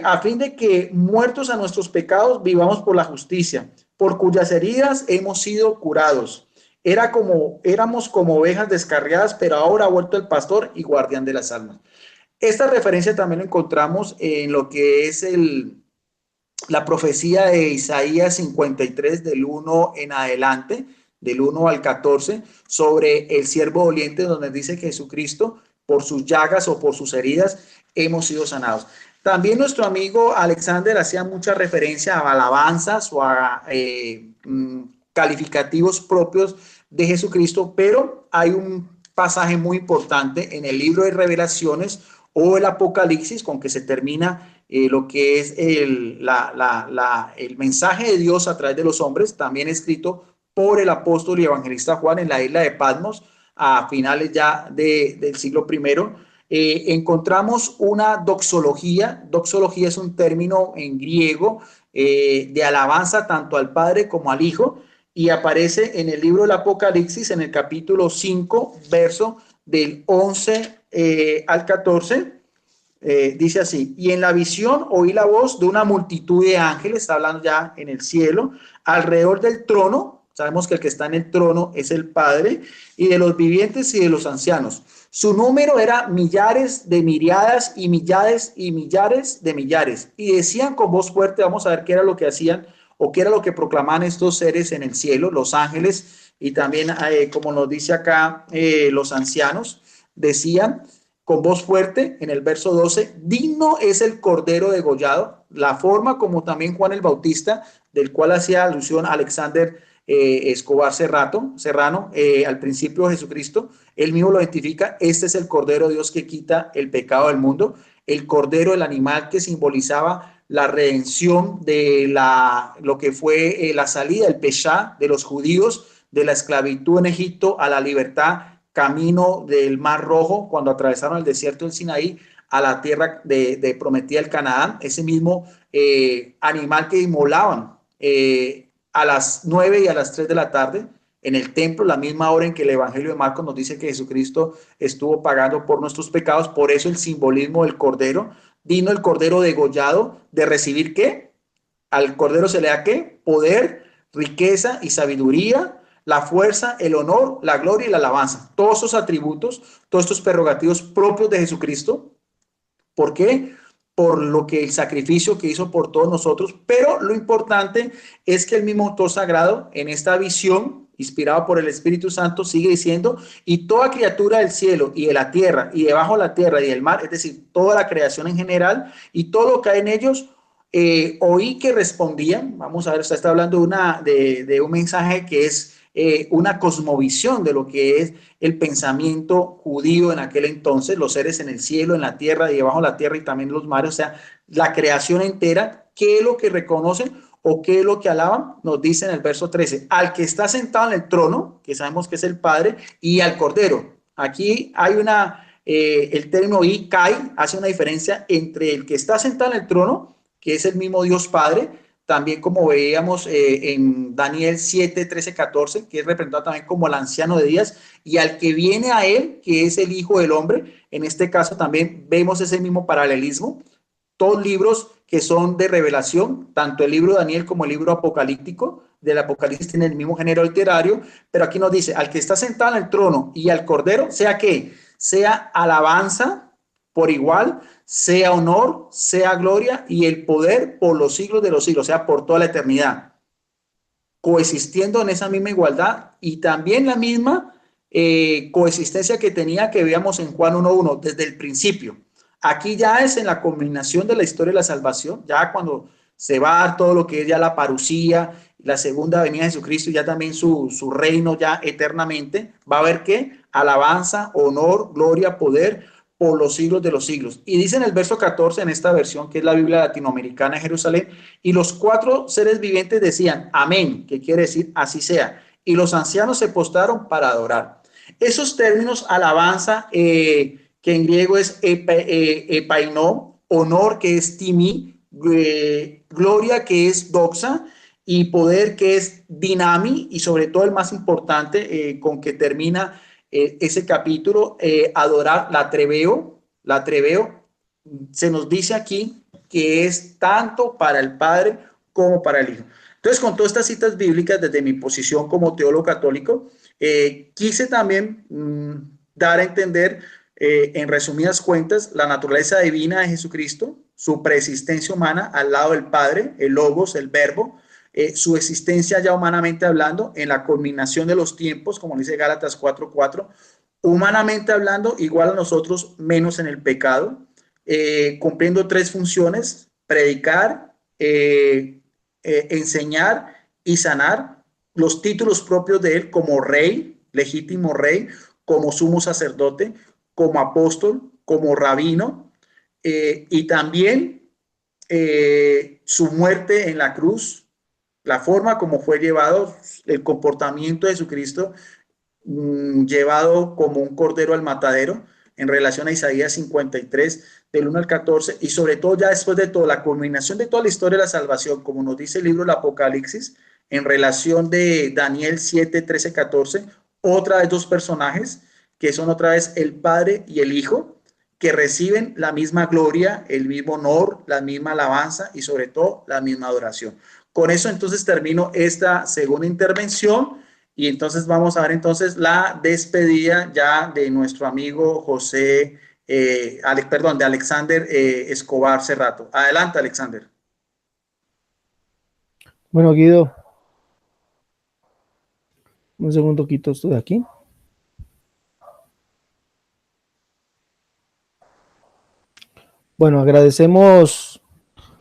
a fin de que, muertos a nuestros pecados, vivamos por la justicia, por cuyas heridas hemos sido curados. Éramos como ovejas descarriadas, pero ahora ha vuelto el pastor y guardián de las almas. Esta referencia también lo encontramos en lo que es la profecía de Isaías 53 del 1 en adelante, del 1 al 14, sobre el siervo doliente, donde dice que Jesucristo, por sus llagas o por sus heridas, hemos sido sanados. También nuestro amigo Alexander hacía mucha referencia a alabanzas o a calificativos propios de Jesucristo, pero hay un pasaje muy importante en el libro de Revelaciones o el Apocalipsis, con que se termina lo que es el mensaje de Dios a través de los hombres, también escrito por el apóstol y evangelista Juan en la isla de Patmos a finales ya del siglo I. Encontramos una doxología. Doxología es un término en griego de alabanza tanto al Padre como al Hijo, y aparece en el libro del Apocalipsis en el capítulo 5, verso del 11 al 14. Dice así: y en la visión oí la voz de una multitud de ángeles, está hablando ya en el cielo, alrededor del trono. Sabemos que el que está en el trono es el Padre, y de los vivientes y de los ancianos. Su número era millares de miriadas y millares y millares de millares. Y decían con voz fuerte, vamos a ver qué era lo que hacían o qué era lo que proclamaban estos seres en el cielo, los ángeles, y también, como nos dice acá, los ancianos, decían con voz fuerte en el verso 12, digno es el cordero degollado. La forma como también Juan el Bautista, del cual hacía alusión Alexander Escobar Serrano, al principio de Jesucristo, él mismo lo identifica: este es el cordero de Dios que quita el pecado del mundo. El cordero, el animal que simbolizaba la redención de lo que fue la salida, el Peshá de los judíos, de la esclavitud en Egipto a la libertad, camino del Mar Rojo, cuando atravesaron el desierto del Sinaí a la tierra de prometida el Canaán. Ese mismo animal que inmolaban a las 9 y a las 3 de la tarde en el templo, la misma hora en que el Evangelio de Marcos nos dice que Jesucristo estuvo pagando por nuestros pecados. Por eso el simbolismo del cordero. Vino el cordero degollado de recibir ¿qué? Al cordero se le da ¿qué? Poder, riqueza y sabiduría, la fuerza, el honor, la gloria y la alabanza. Todos esos atributos, todos estos prerrogativos propios de Jesucristo. ¿Por qué? Por lo que el sacrificio que hizo por todos nosotros. Pero lo importante es que el mismo autor sagrado en esta visión, inspirado por el Espíritu Santo, sigue diciendo: y toda criatura del cielo y de la tierra y debajo de la tierra y del mar, es decir, toda la creación en general y todo lo que hay en ellos, oí que respondían. Vamos a ver, está hablando de un mensaje que es una cosmovisión de lo que es el pensamiento judío en aquel entonces, los seres en el cielo, en la tierra y debajo de la tierra y también los mares, o sea, la creación entera. ¿Qué es lo que reconocen o qué es lo que alaban? Nos dice en el verso 13: al que está sentado en el trono, que sabemos que es el Padre, y al Cordero. Aquí hay el término Ikai hace una diferencia entre el que está sentado en el trono, que es el mismo Dios Padre, también como veíamos en Daniel 7, 13, 14, que es representado también como el anciano de días, y al que viene a él, que es el Hijo del Hombre. En este caso también vemos ese mismo paralelismo. Todos libros que son de revelación, tanto el libro de Daniel como el libro apocalíptico, del Apocalipsis tienen el mismo género literario, pero aquí nos dice: al que está sentado en el trono y al Cordero, sea que sea alabanza por igual, sea honor, sea gloria y el poder por los siglos de los siglos, o sea, por toda la eternidad, coexistiendo en esa misma igualdad y también la misma coexistencia que tenía, que veíamos en Juan 1.1 desde el principio. Aquí ya es en la culminación de la historia de la salvación, ya cuando se va a dar todo lo que es ya la parucía, la segunda venida de Jesucristo y ya también su reino ya eternamente. Va a haber ¿qué? Alabanza, honor, gloria, poder por los siglos de los siglos. Y dice en el verso 14, en esta versión que es la Biblia latinoamericana de Jerusalén: y los 4 seres vivientes decían amén, que quiere decir así sea, y los ancianos se postraron para adorar. Esos términos, alabanza, que en griego es epainó, honor, que es timi, gloria que es doxa y poder que es dinami, y sobre todo el más importante con que termina ese capítulo, adorar la atreveo, se nos dice aquí que es tanto para el Padre como para el Hijo. Entonces, con todas estas citas bíblicas, desde mi posición como teólogo católico, quise también dar a entender, en resumidas cuentas, la naturaleza divina de Jesucristo, su preexistencia humana al lado del Padre, el Logos, el Verbo, su existencia ya humanamente hablando, en la culminación de los tiempos, como dice Gálatas 4:4, humanamente hablando, igual a nosotros, menos en el pecado, cumpliendo tres funciones: predicar, enseñar y sanar, los títulos propios de él como rey, legítimo rey, como sumo sacerdote, como apóstol, como rabino, y también su muerte en la cruz, la forma como fue llevado, el comportamiento de Jesucristo, llevado como un cordero al matadero, en relación a Isaías 53, del 1 al 14, y sobre todo ya después de toda la culminación de toda la historia de la salvación, como nos dice el libro del Apocalipsis, en relación de Daniel 7, 13, 14, otra vez dos personajes, que son otra vez el Padre y el Hijo, que reciben la misma gloria, el mismo honor, la misma alabanza y sobre todo la misma adoración. Con eso entonces termino esta segunda intervención. Y entonces vamos a ver entonces la despedida ya de nuestro amigo José, perdón, de Alexander Escobar Cerrato. Adelante, Alexander. Bueno, Guido, un segundo, quito esto de aquí. Bueno, agradecemos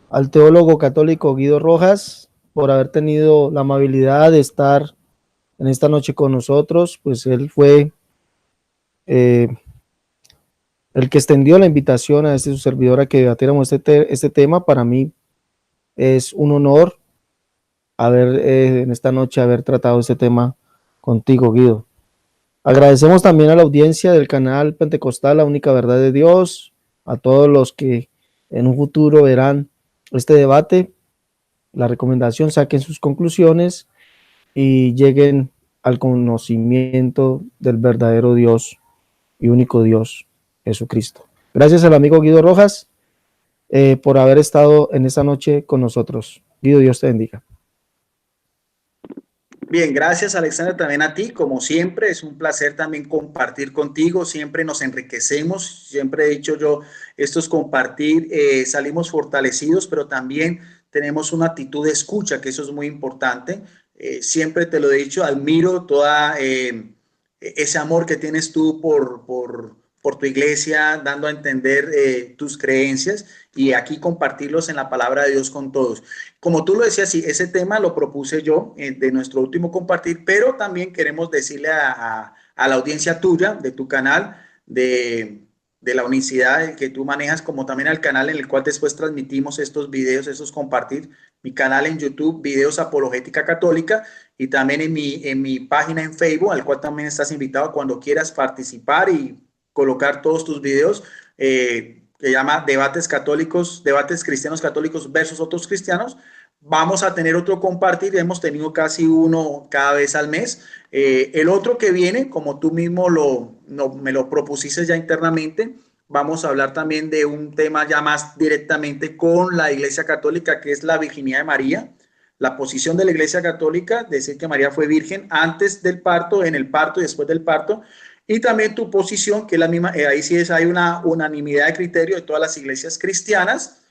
al teólogo católico Guido Rojas por haber tenido la amabilidad de estar en esta noche con nosotros. Pues él fue eh, el que extendió la invitación a su servidor a que debatiéramos este tema. Para mí es un honor en esta noche haber tratado este tema contigo, Guido. Agradecemos también a la audiencia del canal Pentecostal La Única Verdad de Dios, a todos los que en un futuro verán este debate. La recomendación: saquen sus conclusiones y lleguen al conocimiento del verdadero Dios y único Dios, Jesucristo. Gracias al amigo Guido Rojas por haber estado en esta noche con nosotros. Guido, Dios te bendiga. Bien, gracias, Alexander, también a ti. Como siempre, es un placer también compartir contigo. Siempre nos enriquecemos. Siempre he dicho yo, esto es compartir. Salimos fortalecidos, pero también tenemos una actitud de escucha, que eso es muy importante. Siempre te lo he dicho, admiro toda ese amor que tienes tú por tu iglesia, dando a entender tus creencias y aquí compartirlos en la palabra de Dios con todos. Como tú lo decías, sí, ese tema lo propuse yo de nuestro último compartir, pero también queremos decirle a la audiencia tuya, de tu canal, de la unicidad que tú manejas, como también al canal en el cual después transmitimos estos videos, esos compartir, mi canal en YouTube, Videos Apologética Católica, y también en mi página en Facebook, al cual también estás invitado cuando quieras participar y colocar todos tus videos. Que llama Debates Católicos, Debates Cristianos Católicos versus otros cristianos. Vamos a tener otro compartir, hemos tenido casi uno cada vez al mes. El otro que viene, como tú mismo me lo propusiste ya internamente, vamos a hablar también de un tema ya más directamente con la Iglesia Católica, que es la virginidad de María. La posición de la Iglesia Católica, decir que María fue virgen antes del parto, en el parto y después del parto, y también tu posición, que es la misma, ahí sí hay una unanimidad de criterio de todas las iglesias cristianas,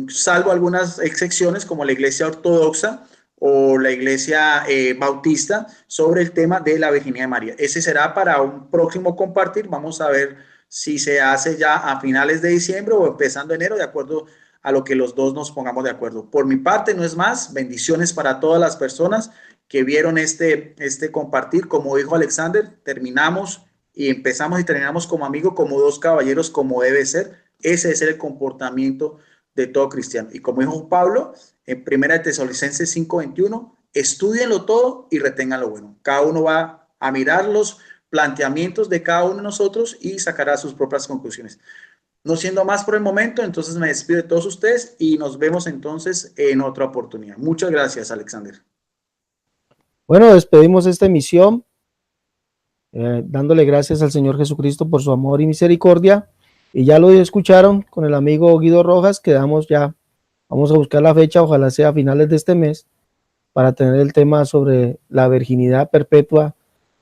salvo algunas excepciones como la iglesia ortodoxa o la iglesia bautista, sobre el tema de la virginidad de María. Ese será para un próximo compartir. Vamos a ver si se hace ya a finales de diciembre o empezando enero, de acuerdo a lo que los dos nos pongamos de acuerdo. Por mi parte, no es más. Bendiciones para todas las personas que vieron este compartir. Como dijo Alexander, terminamos y empezamos y terminamos como amigos, como dos caballeros, como debe ser. Ese es el comportamiento de todo cristiano. Y como dijo Pablo en 1 Tesalonicenses 5:21, estudienlo todo y retengan lo bueno. Cada uno va a mirar los planteamientos de cada uno de nosotros y sacará sus propias conclusiones. No siendo más por el momento, entonces me despido de todos ustedes y nos vemos entonces en otra oportunidad. Muchas gracias, Alexander. Bueno, despedimos esta emisión dándole gracias al Señor Jesucristo por su amor y misericordia. Y ya lo escucharon con el amigo Guido Rojas, quedamos ya, vamos a buscar la fecha, ojalá sea a finales de este mes, para tener el tema sobre la virginidad perpetua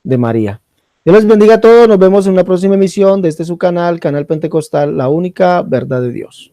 de María. Dios les bendiga a todos, nos vemos en una próxima emisión de este su canal, Canal Pentecostal, la única verdad de Dios.